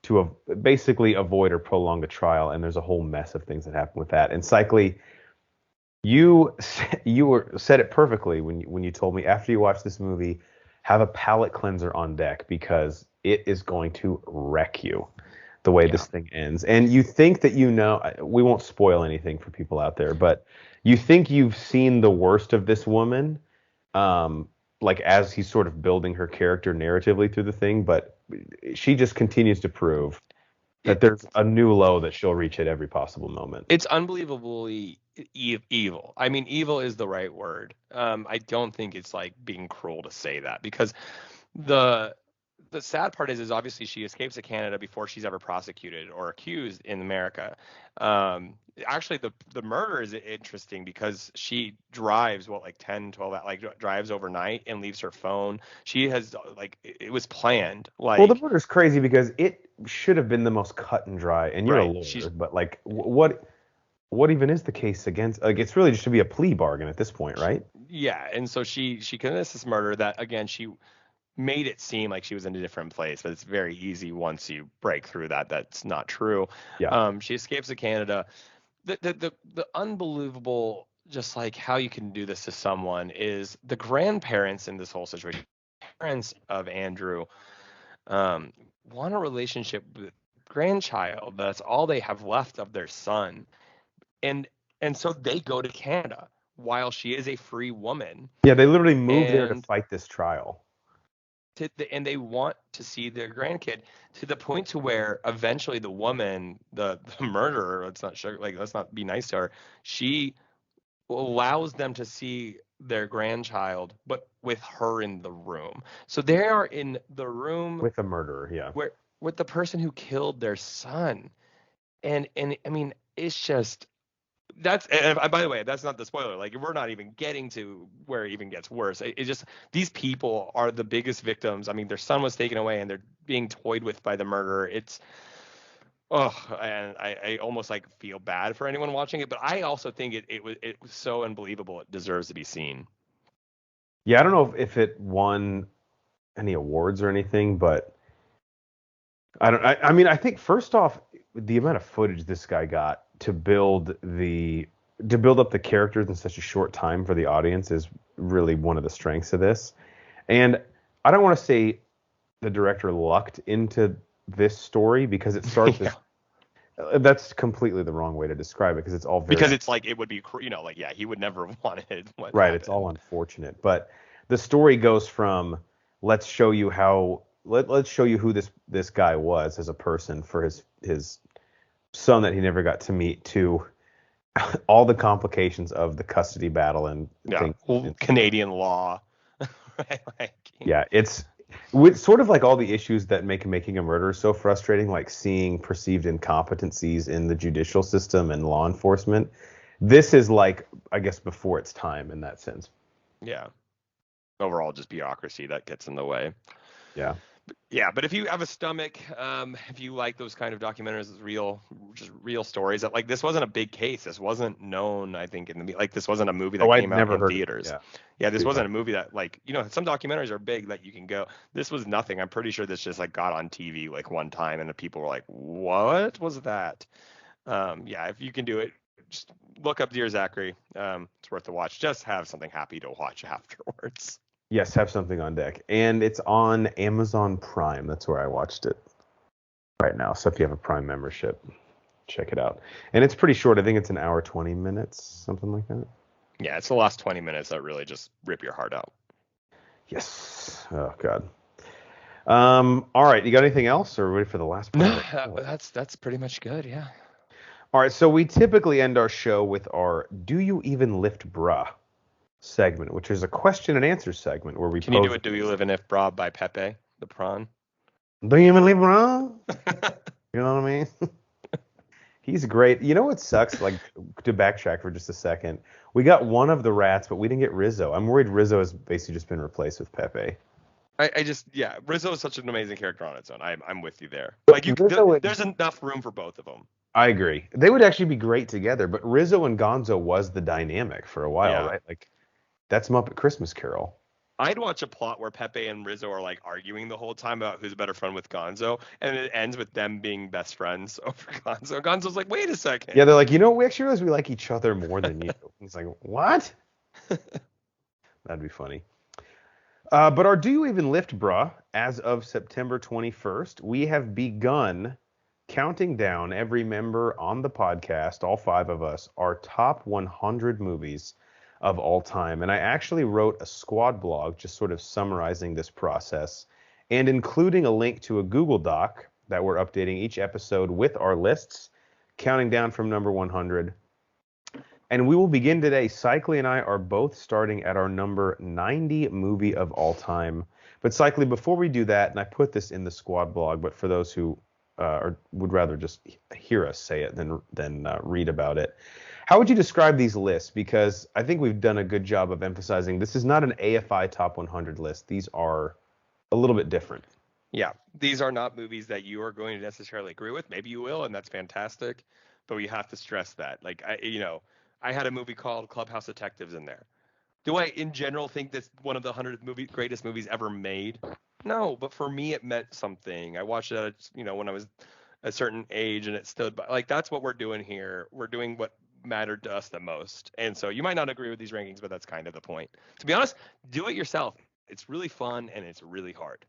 to basically avoid or prolong a trial, and there's a whole mess of things that happen with that. And Cycly, you said it perfectly when you told me after you watch this movie, have a palate cleanser on deck, because it is going to wreck you the way this thing ends. And you think that we won't spoil anything for people out there, but you think you've seen the worst of this woman, as he's sort of building her character narratively through the thing, but she just continues to prove that there's a new low that she'll reach at every possible moment. It's unbelievably evil. I mean, evil is the right word. I don't think it's like being cruel to say that, because the the sad part is obviously she escapes to Canada before she's ever prosecuted or accused in America. Um, Actually, the murder is interesting because she drives like 10, 12, like drives overnight and leaves her phone. She has like it was planned. Like, Well, the murder's crazy because it should have been the most cut and dry. And you're a right, lawyer, but like, what even is the case against? Like, it's really just should be a plea bargain at this point, right? yeah, and so she commits this murder that again she made it seem like she was in a different place, but it's very easy once you break through that that's not true. Yeah. She escapes to Canada. The unbelievable, just like how you can do this to someone, is the grandparents in this whole situation. Parents of Andrew want a relationship with grandchild. That's all they have left of their son, and so they go to Canada while she is a free woman. Yeah, they literally moved there to And fight this trial. and they want to see their grandkid, to the point to where eventually the woman, the murderer, let's not be nice to her, she allows them to see their grandchild, but with her in the room. So they are in the room With a murderer, yeah. where with the person who killed their son. And I mean, it's just and by the way, that's not the spoiler. Like, we're not even getting to where it even gets worse. It's just these people are the biggest victims. I mean, their son was taken away and they're being toyed with by the murderer. It's and I almost like feel bad for anyone watching it, but I also think it was so unbelievable. It deserves to be seen. Yeah, I don't know if it won any awards or anything, but I mean, I think first off, the amount of footage this guy got to build up the characters in such a short time for the audience is really one of the strengths of this. And I don't want to say the director lucked into this story because it starts Yeah. that's completely the wrong way to describe it, because it's all very, Because it's like it would be, like, yeah, he would never have wanted what right. happened. It's all unfortunate, but the story goes from let's show you who this guy was as a person for his son that he never got to meet, to all the complications of the custody battle and things. Canadian law. Right? Yeah, it's with sort of like all the issues that make making a murder so frustrating, like seeing perceived incompetencies in the judicial system and law enforcement. This is like, I guess, before its time in that sense. Yeah. Overall, just bureaucracy that gets in the way. Yeah. Yeah, but if you have a stomach, if you like those kind of documentaries, just real stories, that like this wasn't a big case. This wasn't known, I think, this wasn't a movie that came out in theaters. Yeah, this wasn't a movie that, like, some documentaries are big that you can go. This was nothing. I'm pretty sure this just like got on TV like one time and the people were like, "What was that?" Yeah, if you can do it, just look up Dear Zachary. It's worth the watch. Just have something happy to watch afterwards. Yes, have something on deck. And it's on Amazon Prime. That's where I watched it right now. So if you have a Prime membership, check it out. And it's pretty short. I think it's an hour, 20 minutes, something like that. Yeah, it's the last 20 minutes that really just rip your heart out. Yes. Oh, God. All right. You got anything else, or ready for the last part? No, that's pretty much good, yeah. All right. So we typically end our show with our Do You Even Lift Bruh segment, which is a question and answer segment where we Can you do it? Do You Live in If Bra by Pepe the Prawn? Do you even live wrong? You know what I mean? He's great. You know what sucks? Like, to backtrack for just a second, we got one of the rats, but we didn't get Rizzo. I'm worried Rizzo has basically just been replaced with Pepe. Rizzo is such an amazing character on its own. I'm with you there. But Like, there's enough room for both of them. I agree. They would actually be great together, but Rizzo and Gonzo was the dynamic for a while, right? Like, that's Muppet Christmas Carol. I'd watch a plot where Pepe and Rizzo are like arguing the whole time about who's a better friend with Gonzo, and it ends with them being best friends over Gonzo. Gonzo's like, wait a second. Yeah, they're like, we actually realize we like each other more than you. He's like, what? That'd be funny. But our Do You Even Lift Bruh, as of September 21st, we have begun counting down, every member on the podcast, all 5 of us, our top 100 movies of all time. And I actually wrote a squad blog just sort of summarizing this process and including a link to a Google Doc that we're updating each episode with our lists, counting down from number 100. And we will begin today. Cycly and I are both starting at our number 90 movie of all time. But Cycly, before we do that, and I put this in the squad blog, but for those who would rather just hear us say it than read about it, how would you describe these lists? Because I think we've done a good job of emphasizing this is not an AFI Top 100 list. These are a little bit different. Yeah, these are not movies that you are going to necessarily agree with. Maybe you will, and that's fantastic. But we have to stress that. Like, I had a movie called Clubhouse Detectives in there. Do I, in general, think that's one of the 100 greatest movies ever made? No, but for me, it meant something. I watched it, when I was a certain age, and it stood by. Like, that's what we're doing here. We're doing what mattered to us the most. And so you might not agree with these rankings, but that's kind of the point. To be honest, do it yourself. It's really fun, and it's really hard.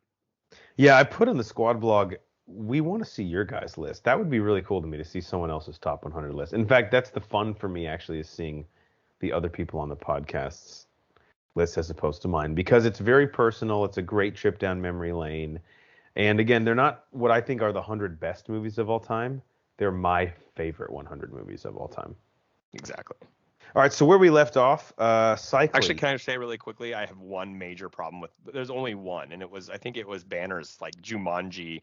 Yeah, I put in the squad blog, we want to see your guys' list. That would be really cool to me to see someone else's top 100 list. In fact, that's the fun for me actually, is seeing the other people on the podcast's list as opposed to mine, because it's very personal. It's a great trip down memory lane. And again, they're not what I think are the 100 best movies of all time. They're my favorite 100 movies of all time. Exactly. All right, so where we left off, Cycling. Actually, can I say really quickly, I have one major problem with, there's only one, and I think it was Banner's, like, Jumanji.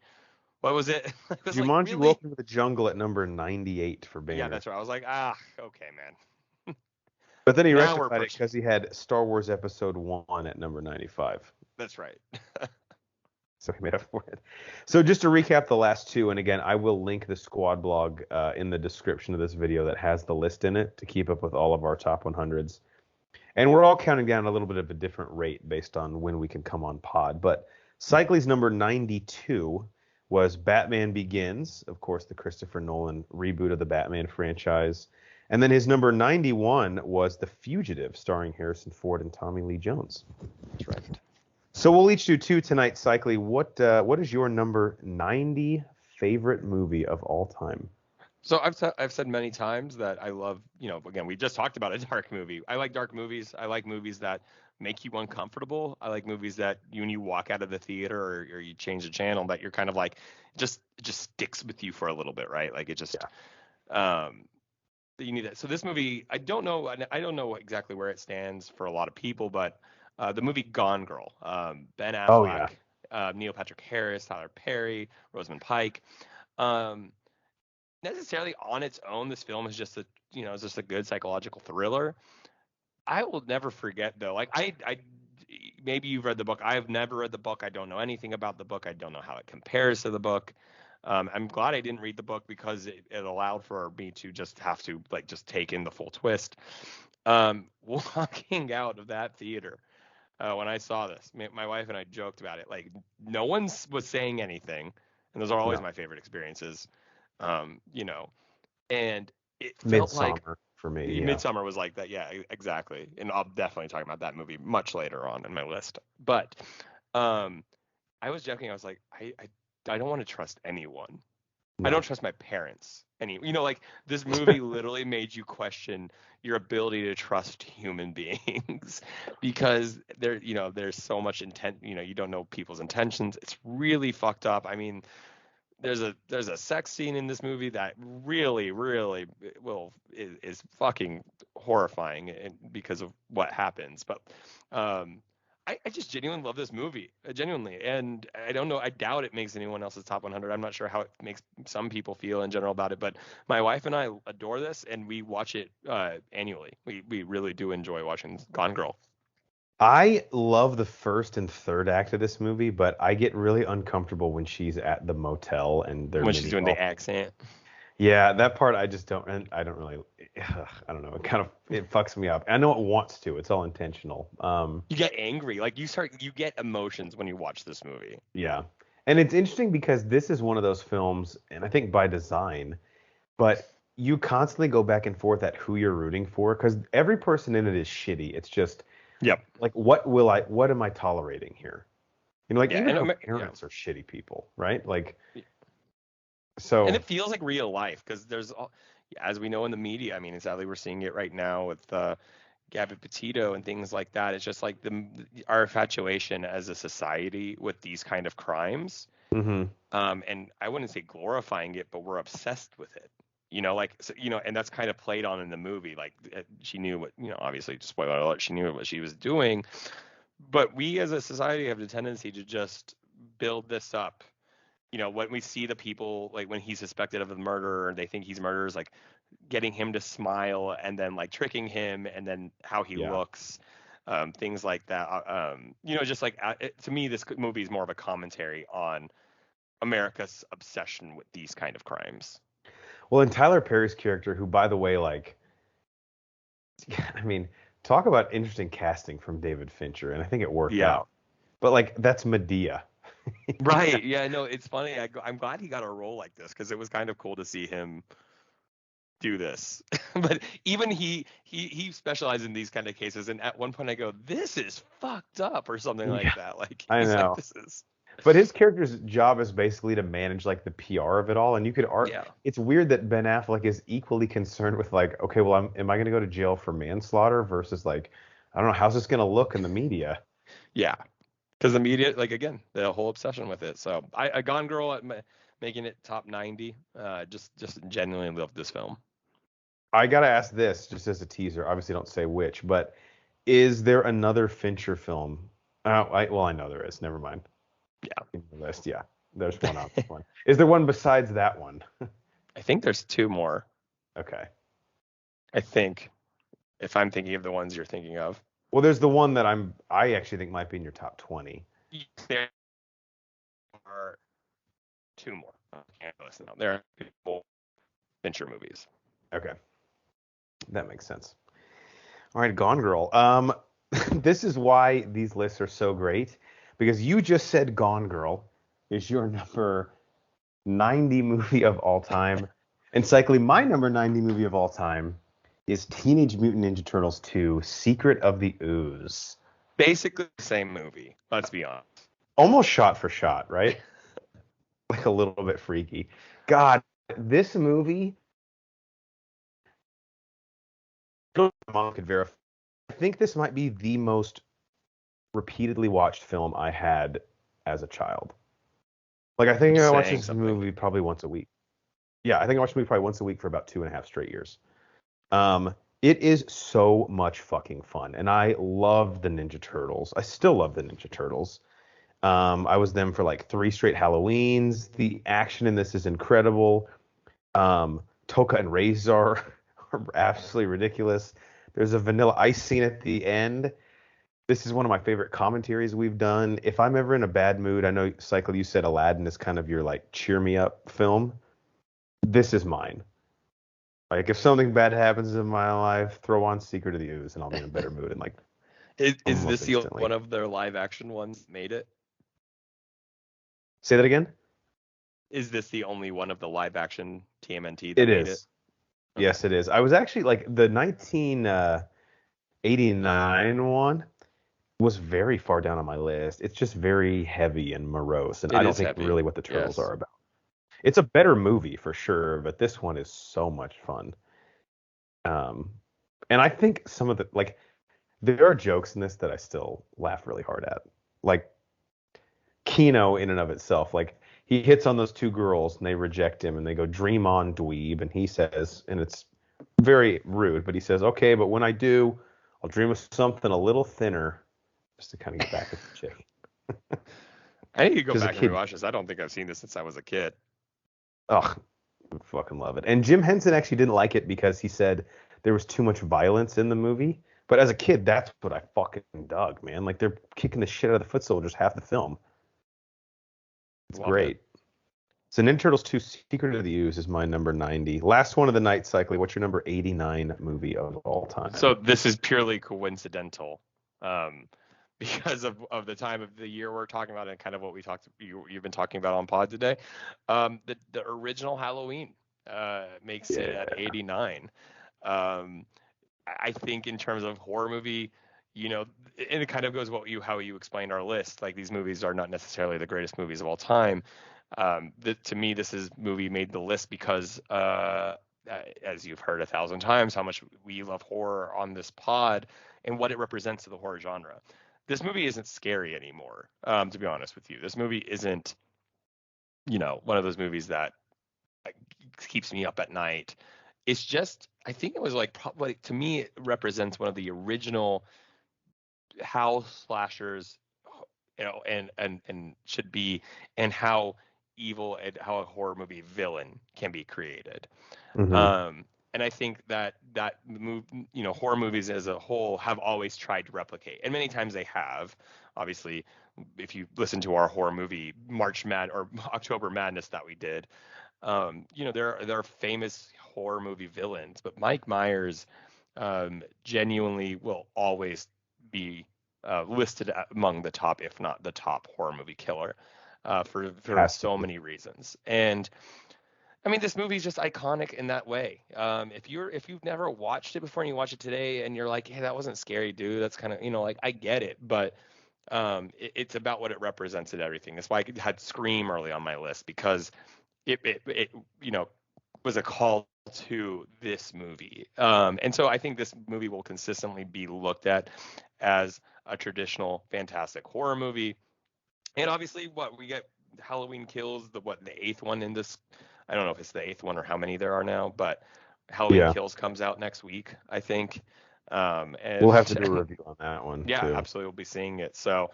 What was it? It was Jumanji like, really? Welcome to the Jungle at number 98 for Banner. Yeah, that's right. I was like, okay, man. But then he rectified it because he had Star Wars Episode 1 at number 95. That's right. So he made up for it. So just to recap the last two, and again, I will link the squad blog in the description of this video that has the list in it to keep up with all of our top 100s. And we're all counting down a little bit of a different rate based on when we can come on pod. But Cycly's number 92 was Batman Begins, of course, the Christopher Nolan reboot of the Batman franchise. And then his number 91 was The Fugitive, starring Harrison Ford and Tommy Lee Jones. That's right. So we'll each do two tonight, Cycly. What is your number 90 favorite movie of all time? So I've said many times that I love, again, we just talked about a dark movie. I like dark movies. I like movies that make you uncomfortable. I like movies that when you walk out of the theater or you change the channel, that you're kind of like, it just sticks with you for a little bit, right? Like it just, you need that. So this movie, I don't know exactly where it stands for a lot of people, but the movie Gone Girl, Ben Affleck, Neil Patrick Harris, Tyler Perry, Rosamund Pike. Necessarily on its own, this film is just a good psychological thriller. I will never forget though. Like I maybe you've read the book. I have never read the book. I don't know anything about the book. I don't know how it compares to the book. I'm glad I didn't read the book because it allowed for me to just have to just take in the full twist. Walking out of that theater when I saw this, my wife and I joked about it. Like no one was saying anything, and those are always my favorite experiences. And it felt like for me. Yeah. Midsummer was like that. Yeah, exactly. And I'll definitely talk about that movie much later on in my list. But I was joking. I was like, I don't want to trust anyone. No. I don't trust my parents. This movie literally made you question your ability to trust human beings because there's so much intent. You don't know people's intentions. It's really fucked up. I mean, there's a sex scene in this movie that really, really is fucking horrifying because of what happens. But I just genuinely love this movie, genuinely. And I don't know, I doubt it makes anyone else's top 100. I'm not sure how it makes some people feel in general about it, but my wife and I adore this, and we watch it annually. We really do enjoy watching Gone Girl. I love the first and third act of this movie, but I get really uncomfortable when she's at the motel and when she's doing the accent. Yeah, that part I just don't. And I don't really. I don't know. It fucks me up. I know it wants to. It's all intentional. You get angry. Like you get emotions when you watch this movie. Yeah, and it's interesting because this is one of those films, and I think by design, but you constantly go back and forth at who you're rooting for because every person in it is shitty. It's just. Yep. Like, what am I tolerating here? Even our parents are shitty people, right? Like, so. And it feels like real life because there's, as we know in the media, I mean, sadly we're seeing it right now with, Gabby Petito and things like that. It's just like our infatuation as a society with these kind of crimes. Mm-hmm. And I wouldn't say glorifying it, but we're obsessed with it. Like, so, and that's kind of played on in the movie. Like, she knew what, obviously, spoiler alert, she knew what she was doing. But we as a society have the tendency to just build this up. When we see the people, like when he's suspected of a murder, and they think he's murderers, like getting him to smile and then like tricking him and then how he looks, things like that. Just like to me, this movie is more of a commentary on America's obsession with these kind of crimes. Well, and Tyler Perry's character, who, by the way, like, I mean, talk about interesting casting from David Fincher, and I think it worked out. But like, that's Medea. Right. Yeah. No, it's funny. I'm glad he got a role like this because it was kind of cool to see him do this. But even he specializes in these kind of cases, and at one point I go, "This is fucked up" or something like that. Like, I know. like, this is. But his character's job is basically to manage like the PR of it all, and you could argue it's weird that Ben Affleck is equally concerned with like, okay, well, am I going to go to jail for manslaughter versus like, I don't know, how's this going to look in the media? Yeah, because the media, like, again, the whole obsession with it. So I Gone Girl at making it top 90. Just genuinely love this film. I gotta ask this just as a teaser. Obviously, don't say which, but is there another Fincher film? I know there is. Never mind. Yeah. In the list, yeah. There's one on this one. Is there one besides that one? I think there's two more. Okay. I think, if I'm thinking of the ones you're thinking of. Well, there's the one that I actually think might be in your top 20. There are two more. I can't listen now. There are two more Fincher movies. Okay. That makes sense. All right, Gone Girl. This is why these lists are so great. Because you just said Gone Girl is your number 90 movie of all time. And cycling, my number 90 movie of all time is Teenage Mutant Ninja Turtles 2, Secret of the Ooze. Basically the same movie, let's be honest. Almost shot for shot, right? Like a little bit freaky. God, this movie, Mom could verify. I think this might be the most repeatedly watched film I had as a child. Like, I think I watched this movie probably once a week. Yeah, I think I watched the movie probably once a week for about 2.5 straight years. It is so much fucking fun, and I love the Ninja Turtles. I still love the Ninja Turtles. I was them for like 3 straight Halloweens. The action in this is incredible. Toka and Razor are absolutely ridiculous. There's a Vanilla Ice scene at the end. This is one of my favorite commentaries we've done. If I'm ever in a bad mood, I know, Cycle, you said Aladdin is kind of your like cheer me up film. This is mine. Like, if something bad happens in my life, throw on Secret of the Ooze and I'll be in a better mood. And like, is this the one of their live action ones that made it? Say that again? Is this the only one of the live action TMNT that made it? Okay. Yes, it is. I was actually like the 1989 one was very far down on my list. It's just very heavy and morose, and I don't think really what the Turtles are about. It's a better movie for sure, but this one is so much fun. And I think some of the, like, there are jokes in this that I still laugh really hard at. Like Kino in and of itself, like he hits on those 2 girls and they reject him and they go, "Dream on, dweeb," and he says, and it's very rude, but he says, "Okay, but when I do, I'll dream of something a little thinner," just to kind of get back at the chick. I need to go back and rewatch this. I don't think I've seen this since I was a kid. Oh, I fucking love it. And Jim Henson actually didn't like it because he said there was too much violence in the movie. But as a kid, that's what I fucking dug, man. Like, they're kicking the shit out of the foot soldiers half the film. It's great. So Ninja Turtles 2 Secret of the Ooze is my number 90. Last one of the night, Cycling. What's your number 89 movie of all time? So this is purely coincidental. Because of the time of the year we're talking about and kind of what you've been talking about on pod today. The original Halloween makes it at 89. I think in terms of horror movie, and it kind of goes how you explained our list. Like, these movies are not necessarily the greatest movies of all time. To me, this movie made the list because as you've heard 1,000 times, how much we love horror on this pod and what it represents to the horror genre. This movie isn't scary anymore, to be honest with you. This movie isn't, one of those movies that keeps me up at night. It's just, I think it was like, probably, to me, it represents one of the original how slashers, and should be, and how evil and how a horror movie villain can be created. Mm-hmm. And I think that horror movies as a whole have always tried to replicate, and many times they have. Obviously, if you listen to our horror movie March Mad or October Madness that we did, there are famous horror movie villains, but Mike Myers genuinely will always be listed among the top, if not the top, horror movie killer for so many reasons. And I mean, this movie is just iconic in that way. If you've never watched it before and you watch it today and you're like, hey, that wasn't scary, dude. That's kind of, like, I get it, but it's about what it represents and everything. That's why I had Scream early on my list, because it was a call to this movie. And so I think this movie will consistently be looked at as a traditional fantastic horror movie. And obviously, what we get, Halloween Kills, the eighth one in this. I don't know if it's the eighth one or how many there are now, but Halloween Kills comes out next week, I think. And we'll have to do a review on that one. Yeah, too. Absolutely, we'll be seeing it. So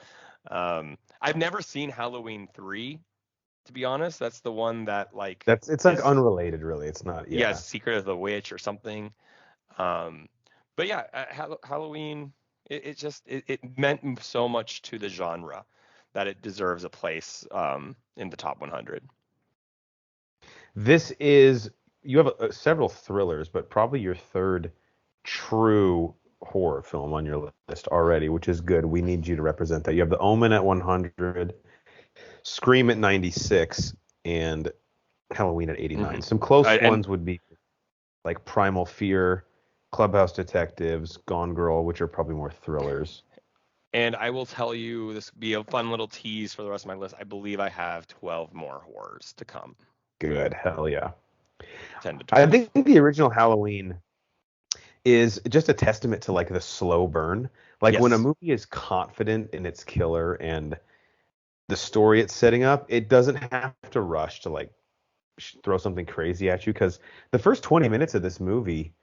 I've never seen Halloween 3, to be honest. That's the one that it's like unrelated, really. It's not. Yeah, Secret of the Witch or something. But yeah, Halloween. It meant so much to the genre that it deserves a place in the top 100. This is, you have several thrillers, but probably your third true horror film on your list already, which is good. We need you to represent that. You have The Omen at 100, Scream at 96, and Halloween at 89. Mm-hmm. Some close ones would be like Primal Fear, Clubhouse Detectives, Gone Girl, which are probably more thrillers. And I will tell you, this would be a fun little tease for the rest of my list. I believe I have 12 more horrors to come. Good. Hell yeah. 10 to 12. I think the original Halloween is just a testament to like the slow burn. Like when a movie is confident in its killer and the story it's setting up, it doesn't have to rush to like throw something crazy at you, because the first 20 minutes of this movie,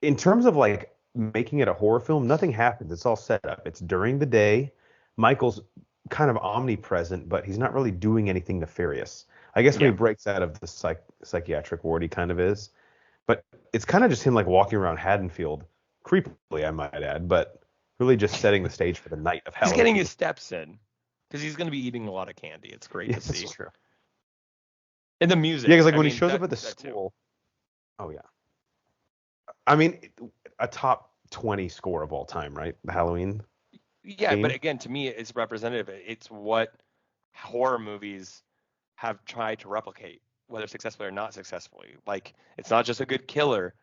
in terms of like making it a horror film, nothing happens. It's all set up. It's during the day. Michael's kind of omnipresent, but he's not really doing anything nefarious. I guess when he breaks out of the psychiatric ward, he kind of is. But it's kind of just him like walking around Haddonfield, creepily, I might add, but really just setting the stage for the night of Halloween. He's getting his steps in, because he's going to be eating a lot of candy. It's great to see. That's true. And the music. Yeah, because like when he shows up at the school. Oh, yeah. I mean, a top 20 score of all time, right? The Halloween. Yeah, but again, to me, it's representative. It's what horror movies have tried to replicate, whether successfully or not successfully. Like, it's not just a good killer.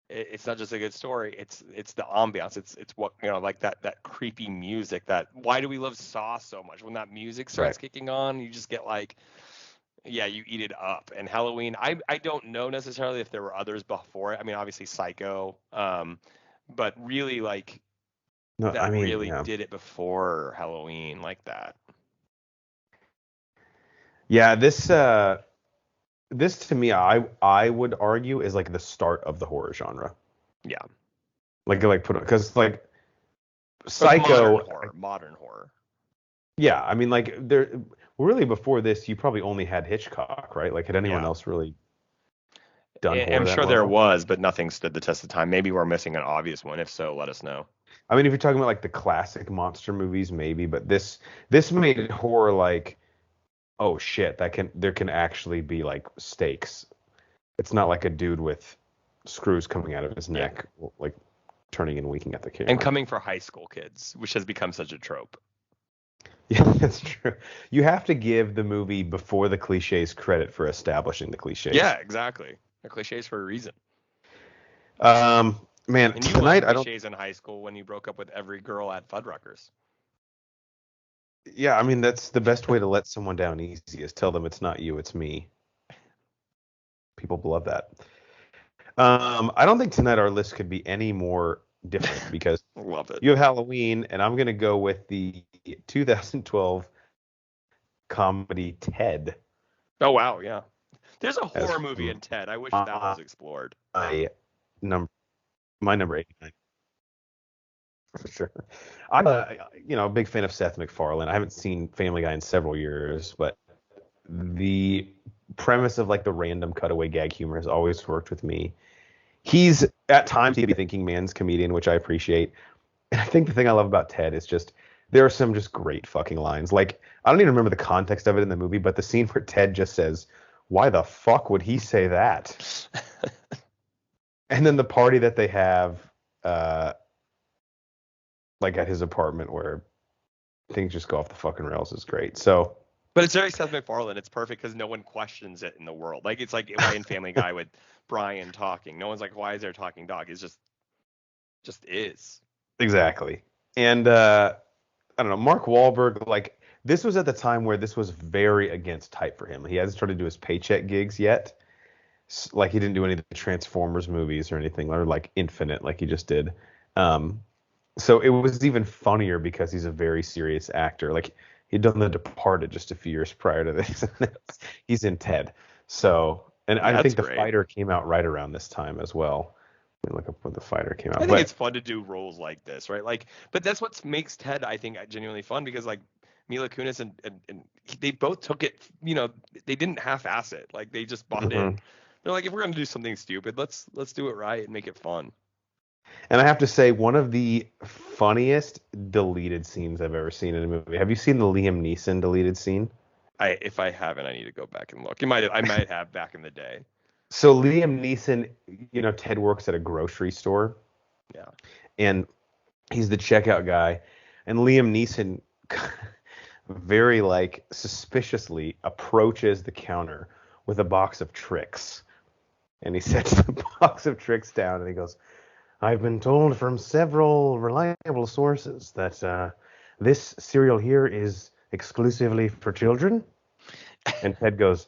It's not just a good story. It's the ambiance. It's what, like that creepy music. Why do we love Saw so much? When that music starts kicking on, you just get like, yeah, you eat it up. And Halloween, I don't know necessarily if there were others before it. I mean, obviously Psycho, but really like did it before Halloween like that. Yeah, this to me, I would argue is like the start of the horror genre. Yeah. Because like Psycho, modern horror. Yeah, I mean, like really before this, you probably only had Hitchcock, right? Like, had anyone else really done horror? I'm sure there was, but nothing stood the test of time. Maybe we're missing an obvious one. If so, let us know. I mean, if you're talking about like the classic monster movies, maybe, but this made horror like, oh shit, there can actually be like stakes. It's not like a dude with screws coming out of his neck, like turning and winking at the camera. And coming for high school kids, which has become such a trope. Yeah, that's true. You have to give the movie before the cliches credit for establishing the cliches. Yeah, exactly. They're cliches for a reason. Man, and you tonight loved cliches in high school when you broke up with every girl at Fuddruckers. Yeah, I mean, that's the best way to let someone down easy is tell them it's not you, it's me. People love that. I don't think tonight our list could be any more different because Love it. you have Halloween, and I'm gonna go with the 2012 comedy Ted Oh wow, yeah. There's a as horror movie in Ted. I wish that was explored. my number my number 89 for sure. I'm a big fan of Seth MacFarlane. I haven't seen Family Guy in several years, but the premise of like the random cutaway gag humor has always worked with me. He's at times he could be thinking man's comedian, which I appreciate. And I think the thing I love about Ted is just there are some just great fucking lines. Like I don't even remember the context of it in the movie, but the scene where Ted just says, "Why the fuck would he say that?" And then the party that they have, like at his apartment where things just go off the fucking rails is great. So, But it's very Seth MacFarlane. It's perfect because no one questions it in the world. Like it's like in Family Guy with Brian talking. No one's like, "Why is there a talking dog?" It's just is. exactly. And I don't know, Mark Wahlberg, like this was at the time where this was very against type for him. He hasn't started to do his paycheck gigs yet. Like he didn't do any of the Transformers movies or anything, or like Infinite, like he just did. So it was even funnier because he's a very serious actor. Like he'd done The Departed just a few years prior to this. He's in Ted. So, and I think The Fighter came out right around this time as well. Let me look up when The Fighter came out. I think it's fun to do roles like this, right? Like, but that's what makes Ted, I think, genuinely fun because like Mila Kunis and they both took it. They didn't half-ass it. Like they just bought in. They're like, if we're gonna do something stupid, let's do it right and make it fun. And I have to say, one of the funniest deleted scenes I've ever seen in a movie. Have you seen the Liam Neeson deleted scene? If I haven't, I need to go back and look. I might have back in the day. So Liam Neeson, Ted works at a grocery store. Yeah. And he's the checkout guy. And Liam Neeson very like suspiciously approaches the counter with a box of tricks. And he sets the box of tricks down and he goes, "I've been told from several reliable sources that this cereal here is exclusively for children." And Ted goes,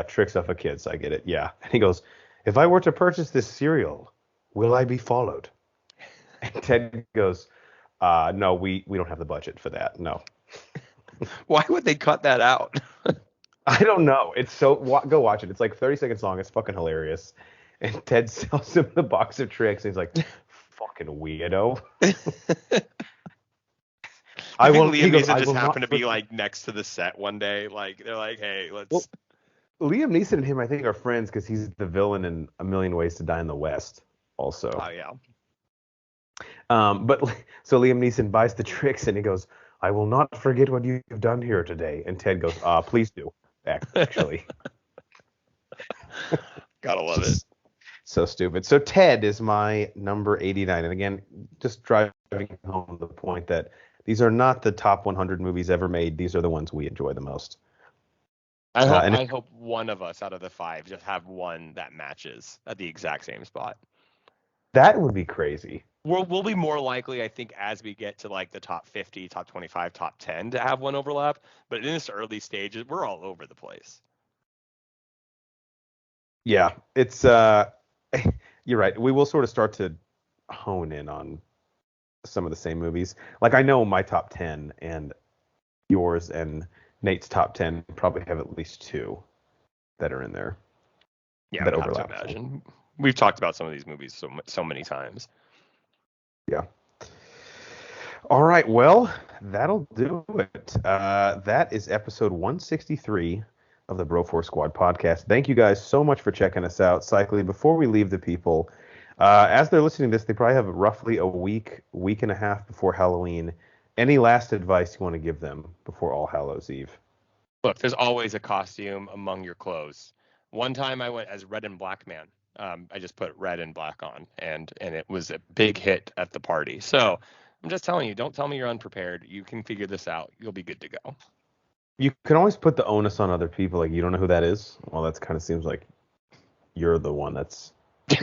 tricks are for kids. I get it. Yeah. And he goes, "If I were to purchase this cereal, will I be followed?" And Ted goes, "No, we don't have the budget for that. No." Why would they cut that out? I don't know. It's go watch it. It's like 30 seconds long. It's fucking hilarious. And Ted sells him the box of tricks. And he's like, "Fucking weirdo." I think Liam Neeson just happened to be like next to the set one day. Like they're like, "Hey, let's." Well, Liam Neeson and him, I think, are friends because he's the villain in A Million Ways to Die in the West. Also. Oh yeah. But so Liam Neeson buys the tricks and he goes, "I will not forget what you've done here today." And Ted goes, "Please do." Actually. Gotta love it. So stupid. So Ted is my number 89. And again, just driving home the point that these are not the top 100 movies ever made. These are the ones we enjoy the most. I hope one of us out of the 5 just have one that matches at the exact same spot. That would be crazy. We'll be more likely, I think, as we get to like the top 50, top 25, top 10 to have one overlap. But in this early stages, we're all over the place. Yeah, it's you're right. We will sort of start to hone in on some of the same movies. Like I know my top 10 and yours and Nate's top 10 probably have at least 2 that are in there. Yeah, that overlap. Imagine. We've talked about some of these movies so many times. Yeah. All right. Well, that'll do it. That is episode 163 of the Bro4 Squad podcast. Thank you guys so much for checking us out. Cycling, before we leave the people, as they're listening to this, they probably have roughly a week and a half before Halloween. Any last advice you want to give them before All Hallows Eve? Look, there's always a costume among your clothes. One time I went as Red and Black Man. I just put red and black on, and it was a big hit at the party. So I'm just telling you, don't tell me you're unprepared. You can figure this out. You'll be good to go. You can always put the onus on other people. Like, you don't know who that is? Well, that kind of seems like you're the one that's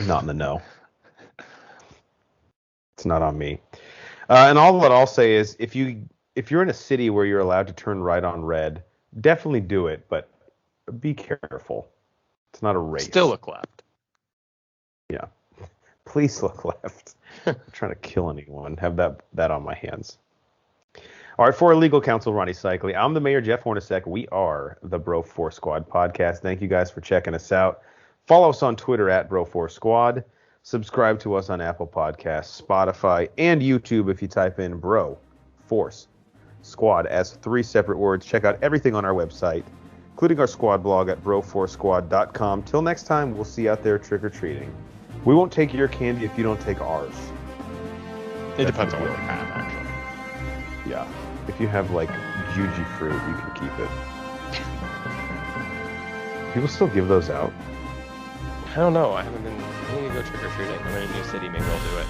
not in the know. It's not on me. And all that I'll say is if you're in a city where you're allowed to turn right on red, definitely do it, but be careful. It's not a race. Still look left. Yeah. Please look left. I'm trying to kill anyone. Have that on my hands. All right, for our legal counsel, Ronnie Cycli, I'm the mayor, Jeff Hornacek. We are the Bro Force Squad podcast. Thank you guys for checking us out. Follow us on Twitter at Bro Force Squad. Subscribe to us on Apple Podcasts, Spotify, and YouTube if you type in Bro Force Squad as 3 separate words. Check out everything on our website, including our squad blog at broforcesquad.com. Till next time, we'll see you out there trick-or-treating. We won't take your candy if you don't take ours. It depends on what you have, actually. Yeah. If you have, like, Juji fruit, you can keep it. People still give those out? I don't know. I need to go trick-or-treating. I'm in a new city. Maybe I'll do it.